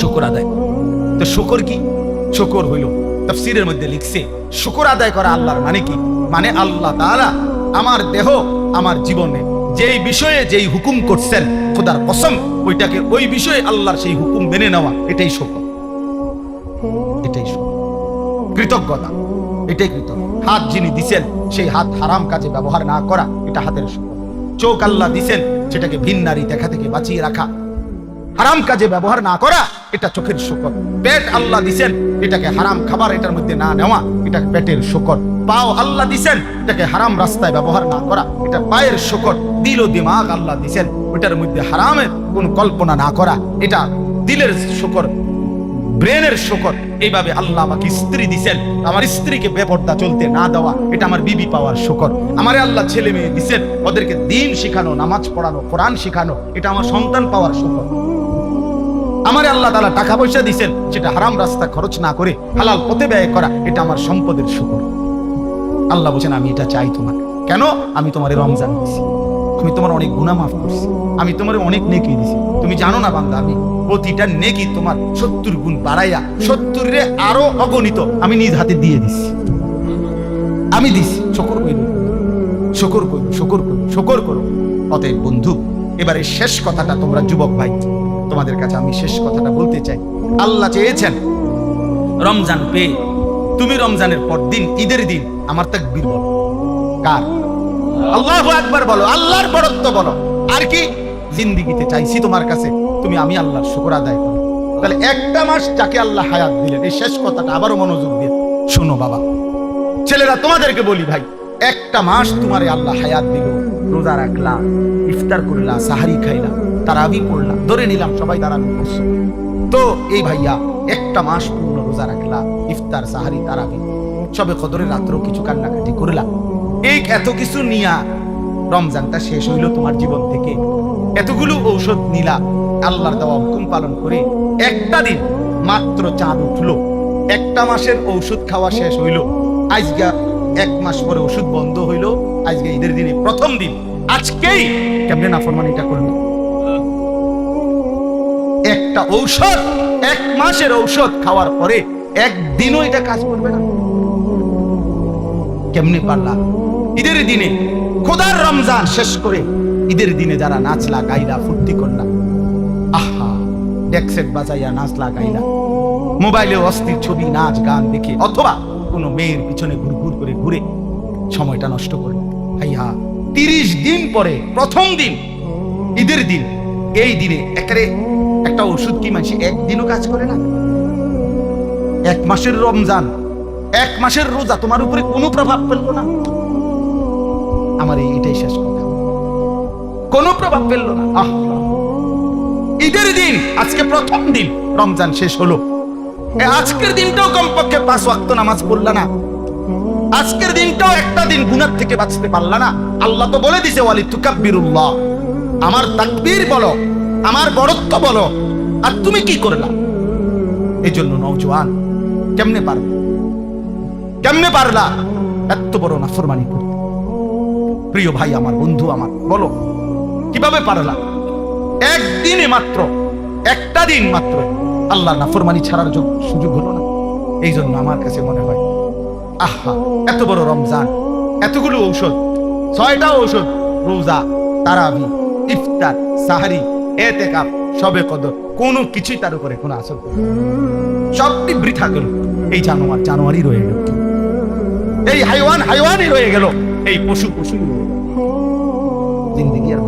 শুকর আদায় করো। তো শুকর কি? শুকর হইল তাফসীরের মধ্যে লিখছে, শুকর আদায় করা আল্লাহর মানে কি? মানে আল্লাহ তাআলা আমার দেহ, আমার জীবনে যেই বিষয়ে যেই হুকুম করছেন, খোদার কসম ওইটাকে ওই বিষয়ে আল্লাহর সেই হুকুম মেনে নেওয়া, এটাই শুকর, এটাই শুকর, কৃতজ্ঞতা, এটাই কৃতজ্ঞ। হাত যিনি দিছেন সেই হাত হারাম কাজে ব্যবহার না করা, এটা হাতের শুকর। চোখ আল্লাহ দিছেন সেটাকে ভিন নারী দেখা থেকে বাঁচিয়ে রাখা, হারাম কাজে ব্যবহার না করা, এটা চোখের শুকর। পেট আল্লাহ দিছেন, এটাকে হারাম খাবার এটার মধ্যে না নেওয়া, এটা পেটের শুকর। পাও আল্লাহ দিছেন, এটাকে হারাম রাস্তায় ব্যবহার না করা, এটা পায়ের শুকর। দিল ও দিমাগ আল্লাহ দিছেন, ওটার মধ্যে হারামের কোন কল্পনা না করা, এটা দিলের শুকর, ব্রেনের শুকর। এইভাবে আল্লাহ আমাকে স্ত্রী দিছেন, আমার স্ত্রীকে বেপরদা চলতে না দেওয়া, এটা আমার বিবি পাওয়ার শুকর। আমারে আল্লাহ ছেলে মেয়ে দিছেন, ওদেরকে দ্বীন শিখানো, নামাজ পড়ানো, কোরআন শিখানো, এটা আমার সন্তান পাওয়ার শুকর। আমারে আল্লাহ তাআলা টাকা পয়সা দিছেন, সেটা হারাম রাস্তা খরচ না করে হালাল পথে ব্যয় করা, এটা আমার সম্পদের শুকর। আল্লাহ বলেন আমি এটা চাই তোমার। কেন? আমি তোমারে রমজান দিছি, আমি তোমার অনেক গুনাহ মাফ করছি, আমি তোমারে অনেক নেকি দিছি। তুমি জানো না বান্দা, আমি প্রতিটা নেকি তোমার 70 গুণ বাড়াইয়া 70 রে আরো অগণিত আমি নিজ হাতে দিয়ে দিছি, আমি দিছি। শুকর কইল, শুকর কইল, শুকর কইল, শুকর করো। অতএব বন্ধু, এবারে শেষ কথাটা, তোমরা যুবক ভাই, তোমাদের কাছে আমি শেষ কথাটা বলতে চাই। আল্লাহ চেয়েছেন রমজান পেয়ে তুমি রমজানের পর দিন, ঈদের দিন আমার তাকবীর বলো। কার? আল্লাহু আকবার বলো, আল্লাহর বড়ত্ব বলো। আর কি? জিন্দেগিতে চাইছি তোমার কাছে তুমি আমি আল্লাহর শুকর আদায় করো। তাহলে একটা মাস যাকে আল্লাহ হায়াত দিলেন, এই শেষ কথাটা আবারও মনোযোগ দিয়ে শোনো বাবা, ছেলেরা, তোমাদেরকে বলি ভাই, একটা মাস তোমারে আল্লাহ হায়াত দিল, রোজা রাখলা, ইফতার করলা, সাহারি খাইলা, তারাবি পড়লা, ধরে নিলাম সবাই তারাবি করছো, তো এই ভাইয়া একটা মাস পূর্ণ রোজা রাখলা, ইফতার, সাহারি, তারাবি, সবে কদরের রাত্রেও কিছু কান্নাকাটি করলা, এই এত কিছু নিয়া রমজানটা শেষ হইল তোমার জীবন থেকে। এতগুলো ঔষধ নিলা, আল্লাহর দেওয়া হুকুম পালন করে একটা দিন মাত্র চাঁদ উঠলো, একটা মাসের ঔষধ খাওয়া শেষ হইল। আজকে 1 মাস পরে ওষুধ বন্ধ হইল, আজকে ঈদের দিনে প্রথম দিন, আজকেই কেমনে নাফরমানিটা করবে? একটা ঔষধ, 1 মাসের ঔষধ খাওয়ার পরে একদিনও এটা কাজ করবে না? কেমনে পারলা? ঈদের দিনে খোদার রমজান শেষ করে ঈদের দিনে যারা নাচলা, গাইলা, ফুর্তি করলা, আহা, ডেকসেট বাজাইয়া নাচলা, গাইলা, মোবাইলে অস্থির ছবি, নাচ, গান দেখে, অথবা কোনো মেয়ের পিছনে ঘুরঘুর করে ঘুরে সময়টা নষ্ট করে, ভাইয়া 30 দিন পরে প্রথম দিন, ঈদের দিন, এই দিনে একটা ওষুধ কি মানুষ একদিনও কাজ করে না? 1 মাসের রমজান, 1 মাসের রোজা তোমার উপরে কোনো প্রভাব ফেললো না? আমার এটাই শেষ কথা, কোনো প্রভাব ফেললো না। ঈদের দিন, আজকে প্রথম দিন, রমজান শেষ হলো, আজকের দিনটাও কমপক্ষে 5 ওয়াক্ত নামাজ পড়লা না, আজকের দিনটাও একটা দিন গুনাহ থেকে বাঁচতে পারলা না। আল্লাহ তো বলে দিছে ওয়ালিতুকাব্বিরুল্লাহ, আমার তাকবীর বলো, আমার বড়ত্ব বলো, আর তুমি কি করলা? এই জন্য নওজোয়ান, কেমনে পারলা, কেমনে পারলা এত বড় নাফরমানি করতে? প্রিয় ভাই আমার, বন্ধু আমার, বলো কিভাবে পারলা? একদিনে মাত্র একটা দিন মাত্র আল্লাহ নাফরমানি ছাড়ার সুযোগ হলো না। এই জন্য আমার কাছে মনে হয়, আহা, এত বড় রমজান, এতগুলো ঔষধ, 6টা ঔষধ, রোজা, তারাবি, ইফতার, সাহারি, এতেকাফ, শবে কদর, কোনো কিছুই তার উপরে কোনো আসর সবটি বৃথা গেল। এই জানোয়ারই রয়ে গেল, এই হাইওয়ানই রয়ে গেল, এই পশু জিন্দেগি আর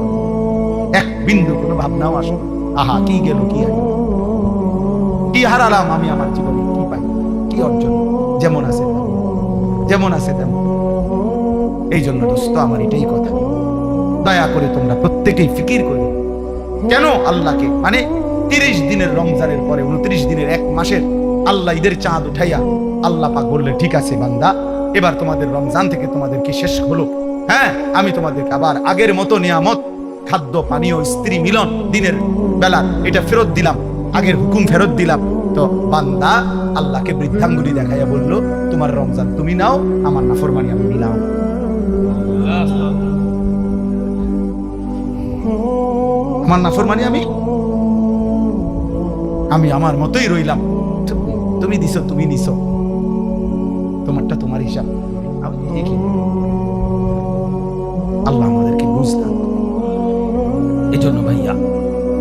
এক বিন্দু কোনো ভাবনাও আসে। আহা, কি গেল, কি হারালাম আমি, আমার জীবনে কি পাই, কি অর্জন, যেমন আছে তেমন। এই জন্য দোস্ত, আমার এটাই কথা, দয়া করে তোমরা প্রত্যেকেই ফিকির করো, কেন আল্লাহকে, মানে 30 দিনের রমজানের পরে 29 দিনের, 1 মাসের আল্লাহ ঈদের চাঁদ উঠাইয়া আল্লাহ পাক বললে, ঠিক আছে বান্দা, এবার তোমাদের রমজান থেকে তোমাদেরকে শেষ হলো, হ্যাঁ, আমি তোমাদেরকে আবার আগের মতো নিয়ামত, খাদ্য, পানীয়, স্ত্রী মিলন, দিনের বেলা এটা ফেরত দিলাম, আগের হুকুম ফেরত দিলাম। তো বান্দা আল্লাহকে বৃদ্ধাঙ্গুলি দেখাইয়া বলল, তোমার রমজান তুমি নাও, আমার নাফরমানি আমি নিলাম। আমার নাফরমানি আমি আমার মতোই রইলাম, তুমি দিছো, তুমি নিছো, তোমারটা তোমার হিসাব। আল্লাহ আমাদেরকে বুঝতাম। এই জন্য ভাইয়া,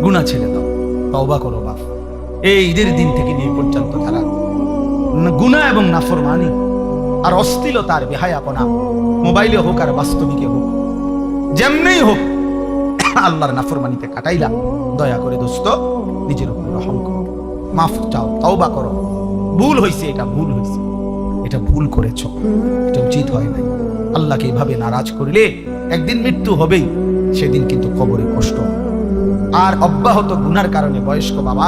গুনাহ ছেড়ে দাও, তওবা করো বাপ। এই ঈদের দিন থেকে নিয়ে পর্যন্ত তারা গুনাহ এবং নাফরমানি আর অশ্লীলতা আর বেহায়াপনা, মোবাইলে হোক আর বাস্তবিকে হোক, যেমনেই হোক, আল্লাহর নাফরমানিতে কাটাইলা, দয়া করে দোস্ত নিজের উপর রহম করো, মাফ চাও, তওবা করো। ভুল হয়েছে, এটা ভুল করেছো, এটা উচিত হয় নাই। আল্লাহকে এভাবে নারাজ করলে একদিন মৃত্যু হবেই, সেদিন কিন্তু কবরে কষ্ট। আর অব্যাহত গুনার কারণে বয়স্ক বাবা,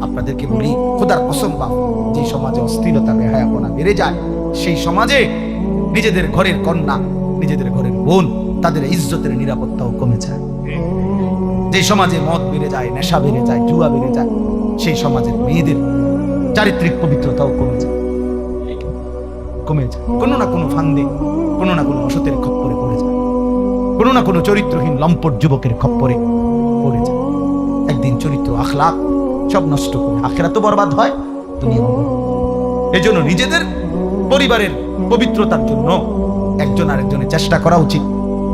আপনাদেরকে বলি, খোদার কসম বাবা, যে সমাজে অশ্লীলতা, বেহায়াপনা বেড়ে যায়, সেই সমাজে নিজেদের ঘরের কন্যা, নিজেদের ঘরের বোন, তাদের ইজ্জতের নিরাপত্তাও কমে যায়। যে সমাজে মদ বেড়ে যায়, নেশা বেড়ে যায়, জুয়া বেড়ে যায়, সেই সমাজের মেয়েদের চারিত্রিক পবিত্রতাও কমে যায়। কোনো না কোনো ফান্দে, কোনো না কোনো অসতের খপ্পরে পড়ে যায়, কোনো না কোনো চরিত্রহীন লম্পট যুবকের খপ্পরে পড়ে যায়। একদিন চরিত্র, আখলাক সব নষ্ট করে আখিরাতও বরবাদ হয়, দুনিয়াও। এজন্য নিজেদের পরিবারের পবিত্রতার জন্য একজন আরেকজনের চেষ্টা করা উচিত।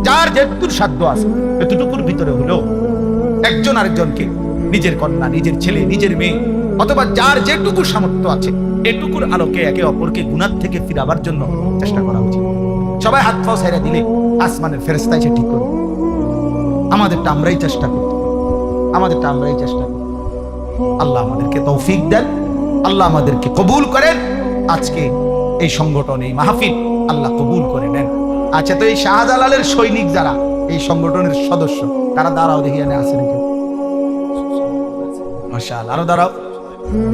যার যেটুকুর সাধ্য আছে, এতটুকুর ভিতরে হলেও একজন আরেকজনকে, নিজের কন্যা, নিজের ছেলে, নিজের মেয়ে, অথবা যার যেটুকু সামর্থ্য আছে, এটুকুর আলোকে একে অপরকে গুনাহ থেকে ফিরাবার জন্য চেষ্টা করা উচিত। সবাই হাত পাও ছাইরা দিলে আসমানের ফেরেশতা এসে ঠিক করবে। আমাদেরটা আমরাই চেষ্টা করব, আল্লাহ আমাদেরকে তৌফিক দেন, আল্লাহ আমাদেরকে কবুল করেন। আজকে এই সংগঠন, এই মাহফিল আল্লাহ কবুল করে নেন। আচ্ছা, তো এই শাহজালালের সৈনিক যারা, এই সংগঠনের সদস্য, তারা দাঁড়াও, দেখি এনে আছে নাকি? মাশাআল্লাহ, আরো দাঁড়াও।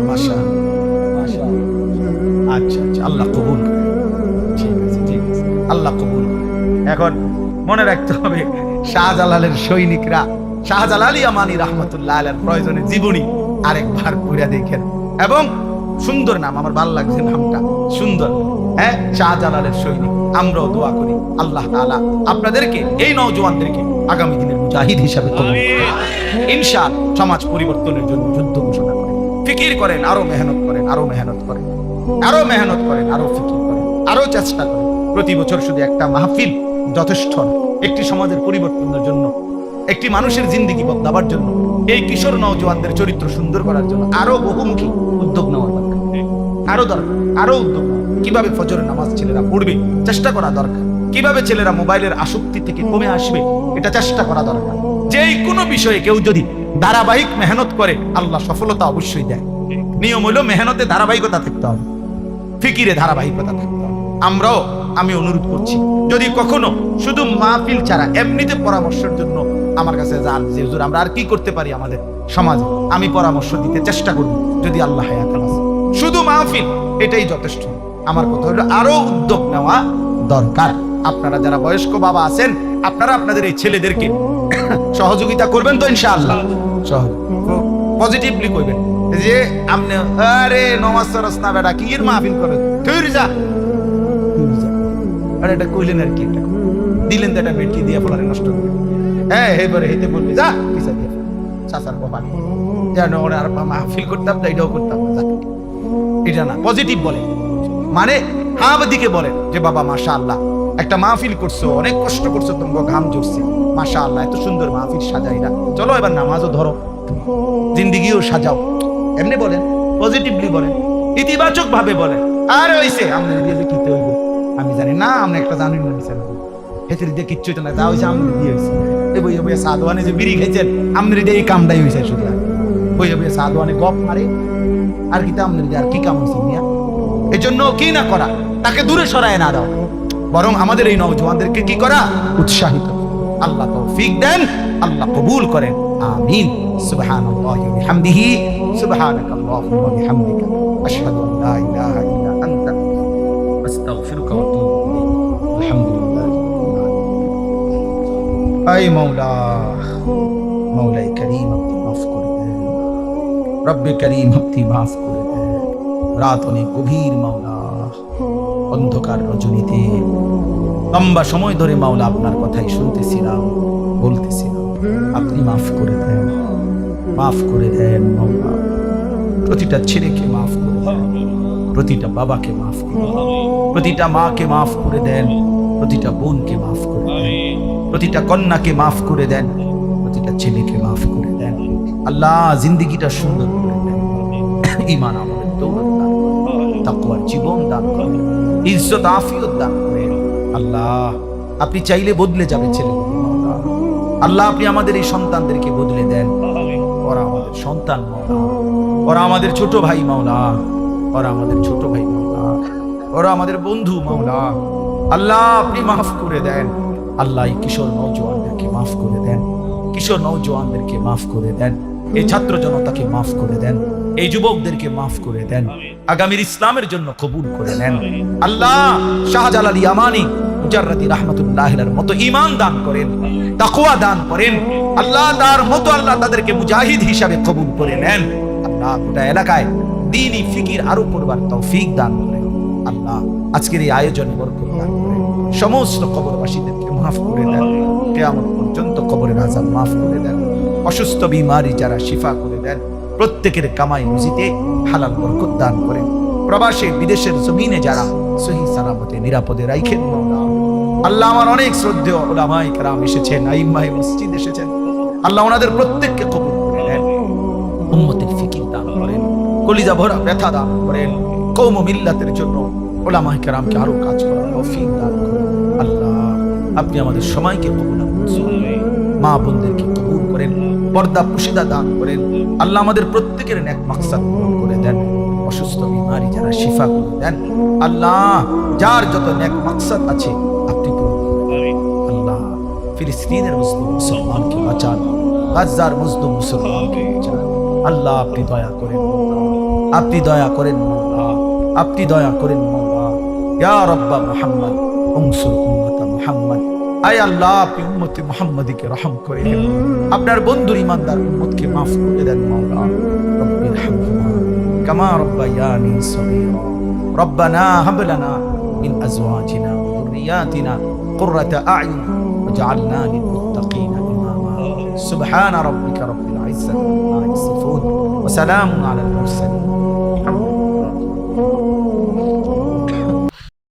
মাশাআল্লাহ, আচ্ছা, আল্লাহ কবুল করে। ঠিক আছে, আল্লাহ কবুল করে। এখন মনে রাখতে হবে, শাহজালালের সৈনিকরা, শাহজালালি আমানি রহমতুল্লাহ আলাইহির প্রয়োজনে জীবনী আরেকবার পড়ে দেখেন। এবং সুন্দর নাম, আমার ভালো লাগছে নামটা, সুন্দর। হ্যাঁ, শাহজালালের সৈনিক। আমরাও দোয়া করি আল্লাহ তাআলা আপনাদেরকে, এই নওজোয়ানদেরকে আগামী দিনের মুজাহিদ হিসাবে কবুল করুন। ইনশাআল্লাহ সমাজ পরিবর্তনের জন্য যুদ্ধ ঘোষণা করেন, ফিকির করেন, আরো মেহনত করেন, আরো ফিকির করেন, আরো চেষ্টা করেন। প্রতি বছর শুধু একটা মাহফিল যথেষ্ট নয়। একটি সমাজের পরিবর্তনের জন্য, একটি মানুষের জিন্দেগি বদলাবার জন্য, এই কিশোর নওজোয়ানদের চরিত্র সুন্দর করার জন্য আরো বহুমুখী উদ্যোগ নেওয়া দরকার, আরো উদ্যোগ। কিভাবে ফজরের নামাজ ছেলেরা পড়বে চেষ্টা করা দরকার, কিভাবে ছেলেরা মোবাইলের আসক্তি থেকে কমে আসবে এটা চেষ্টা করা দরকার। যে কোনো বিষয়ে কেউ যদি ধারাবাহিক মেহনত করে, আল্লাহ সফলতা অবশ্যই দেয়। নিয়ম হলো মেহনতে ধারাবাহিকতা থাকতে হবে, ফিকিরে ধারাবাহিকতা থাকতে হবে। আমি অনুরোধ করছি, যদি কখনো শুধু মাহফিল ছাড়া এমনিতে পরামর্শের জন্য আমার কাছে যান, যে হুজুর আমরা আর কি করতে পারি আমাদের সমাজে, আমি পরামর্শ দিতে চেষ্টা করব যদি আল্লাহ হায়াত আছে। শুধু মাহফিল এটাই যথেষ্ট। আমার কথা হলো আরো উদ্যোগ নেওয়া দরকার। আপনারা যারা বয়স্ক বাবা আছেন, আপনারা আপনাদের এই ছেলেদেরকে সহযোগিতা করবেন তো ইনশাআল্লাহ। পজিটিভলি কইবেন যে আপনি আরে নমাজ সরস না বেটা, কি এর মাহফিল করবেন, তুই যা, আরে এটা কইলেন আর কি, এটা দিলেন তো, এটা বেটি দিয়ে ফলারে নষ্ট করবে। হ্যাঁ, এবারে হেতে বলবি যা পিছা দিয়ে চাচার বাবা যেন ওরা আর মাহফিল করতাম না, এটাও করতাম না, এটা না, পজিটিভ বলে, মানে হাব দিকে বলেন যে বাবা মাশাআল্লাহ একটা মাহফিল করছো, অনেক কষ্ট করছো, তোমাকে ঘাম ঝরছে, মাশাআল্লাহ এত সুন্দর মাহফিল সাজাইরা, চলো এবার নামাজও ধরো, জিন্দিগিও সাজাও, এমনি বলেন, পজিটিভলি বলেন, ইতিবাচক ভাবে বলেন। আর হইছে আমরা দিয়ে কিতে হইব আমি জানি না, আমরা একটা জানি না হেতের দিয়ে কিচ্ছু হইতো না, তা হইছে আমরা দিয়ে হইছে এই বইয়া বইয়া সাদওয়ানে যে বিড়ি খেয়েছেন আমরা দিয়ে এই কামটাই হইছে, শুধু বইয়া বইয়া সাদওয়ানে গপ মারে আর কি, আমরা দিয়ে আর কি কাম হইছে মিয়া। এই জন্য কি না করা, তাকে দূরে সরায় না দাও, বরং আমাদের এই নওজওয়ানদেরকে কি করা, উৎসাহিত। আল্লাহ তৌফিক দেন, আল্লাহ কবুল করেন, আমিন। সুবহানাল্লাহি ওয়া বিহামদিহি, সুবহানাকাল্লাহুম্মা ওয়া বিহামদিকা, আশহাদু আন লা ইলাহা ইল্লা আনতা, আস্তাগফিরুকা ওয়া আতুবু ইলাইক। আলহামদুলিল্লাহ। আই মাওলা, মাওলাই করিম আপনি মাফ করে দেন, রব্বে করিম আপনি মাফ করে দেন। রাত অনেক গভীর মাওলা, অন্ধকার রজনীতে লম্বা সময় ধরে মাওলা আপনার কথাই শুনতেছিলাম, বলতেছিলাম, আপনি মাফ করে দেন, মাফ করে দেন মাওলা। প্রতিটা ছেলেকে মাফ করে দেন, প্রতিটা বাবাকে মাফ করে দেন, প্রতিটা মাকে মাফ করে দেন, প্রতিটা বোনকে মাফ করে দেন, প্রতিটা কন্যাকে মাফ করে দেন, প্রতিটা ছেলেকে মাফ করে দেন। আল্লাহ জিন্দেগিটা সুন্দর করে দেন, ঈমান আমলের দৌলত দান করেন, তাকওয়ার জীবন দান করেন, ইজ্জত আফিয়ত দান করেন। আল্লাহ আপনি চাইলে বদলে যাবে ছেলেগুলো মাওলা। আল্লাহ আপনি আমাদের এই সন্তানদেরকে বদলে দেন, ওরা আমাদের সন্তান মাওলা, ওরা আমাদের ছোট ভাই মাওলা, ওরা আমাদের ছোট ভাই মাওলা, ওরা আমাদের বন্ধু মাওলা। আল্লাহ আপনি মাফ করে দেন। আল্লাহ এই কিশোর নওজওয়ানদেরকে মাফ করে দেন, কিশোর নওজওয়ানদেরকে মাফ করে দেন, এই ছাত্র জনতাকে মাফ করে দেন, এই যুবকদেরকে মাফ করে দেন, আগামীর ইসলামের জন্য কবুল করে নেন। আল্লাহ শাহজালাল ইয়ামানি মুজাররাদি রাহমাতুল্লাহির মতো ঈমান দান করেন, তাকওয়া দান করেন। আল্লাহ তার মতো আল্লাহ তাদেরকে মুজাহিদ হিসাবে কবুল করে নেন। আল্লাহ গোটা এলাকায় দ্বীনি ফিকির আরো করবার তৌফিক দান করেন। আল্লাহ আজকের এই আয়োজনে বরকত দান করেন, সমস্ত কবরবাসীদেরকে মাফ করে দেন, কিয়ামত পর্যন্ত কবরের আযাব মাফ করে দেন, অসুস্থ বিমারি যারা শিফা করে দেন, প্রত্যেকের কামাই রুজিতে হালাল বরকত দান করেন। প্রবাসে বিদেশের জমিনে যারা সহি সালামতে নিরাপদে রাখেন মাওলা। আল্লাহ আমার অনেক শ্রদ্ধেয় উলামায়ে কেরাম এসেছেন, আইম্মায়ে মসজিদ এসেছেন, আল্লাহ ওনাদের প্রত্যেককে কবুল করে নেন, উম্মতের ফিকির দান করেন, কলিজা ভরা ব্যথা দান করেন, কওম ও মিল্লাতের জন্য উলামায়ে কেরামকে আরো কাজ করার তৌফিক দান করেন। আল্লাহ আপনি আমাদের সময়কে কবুল করুন, মা বোনদেরকে কবুল করেন, পর্দা পুশিদা দান করেন। আল্লাহ আমাদের প্রত্যেকের নেক মাকসাদ পূরণ করে দেন, অসুস্থ বিমারি যারা শিফা করে দেন। আল্লাহ যার যত নেক মাকসাদ আছে আপনি পূরণ করেন। আল্লাহ ফিলিস্তিনের মুসলিম মুসলমানকে বাঁচান, গাজার মুসলিম মুসলমানকে বাঁচান। আল্লাহ আপনি দয়া করেন, আপনি দয়া করেন মাওলা, আপনি দয়া করেন মাওলা। ইয়া রাব্বা মুহাম্মদ উনসুর উম্মত মুহাম্মদ। আয় আল্লাহ আপনি উম্মতে মুহাম্মাদীকে রহম করে দেন, আপনার বন্ধুর ঈমানদার উম্মতকে মাফ করে দেন মাওলা। রব্বির হামহুমা কামা রাব্বায়ানি সগীরা। রব্বানা হাব লানা মিন আজওয়াজিনা ওয়া যুররিয়াতিনা কুররাতা আ'য়ুন ওয়াজআলনা লিল মুত্তাকিনা ইমামা। সুবহানা রাব্বিকা রাব্বিল ইজ্জাতি আম্মা ইয়াসিফুন ওয়া সালামুন আলাল মুরসালিন।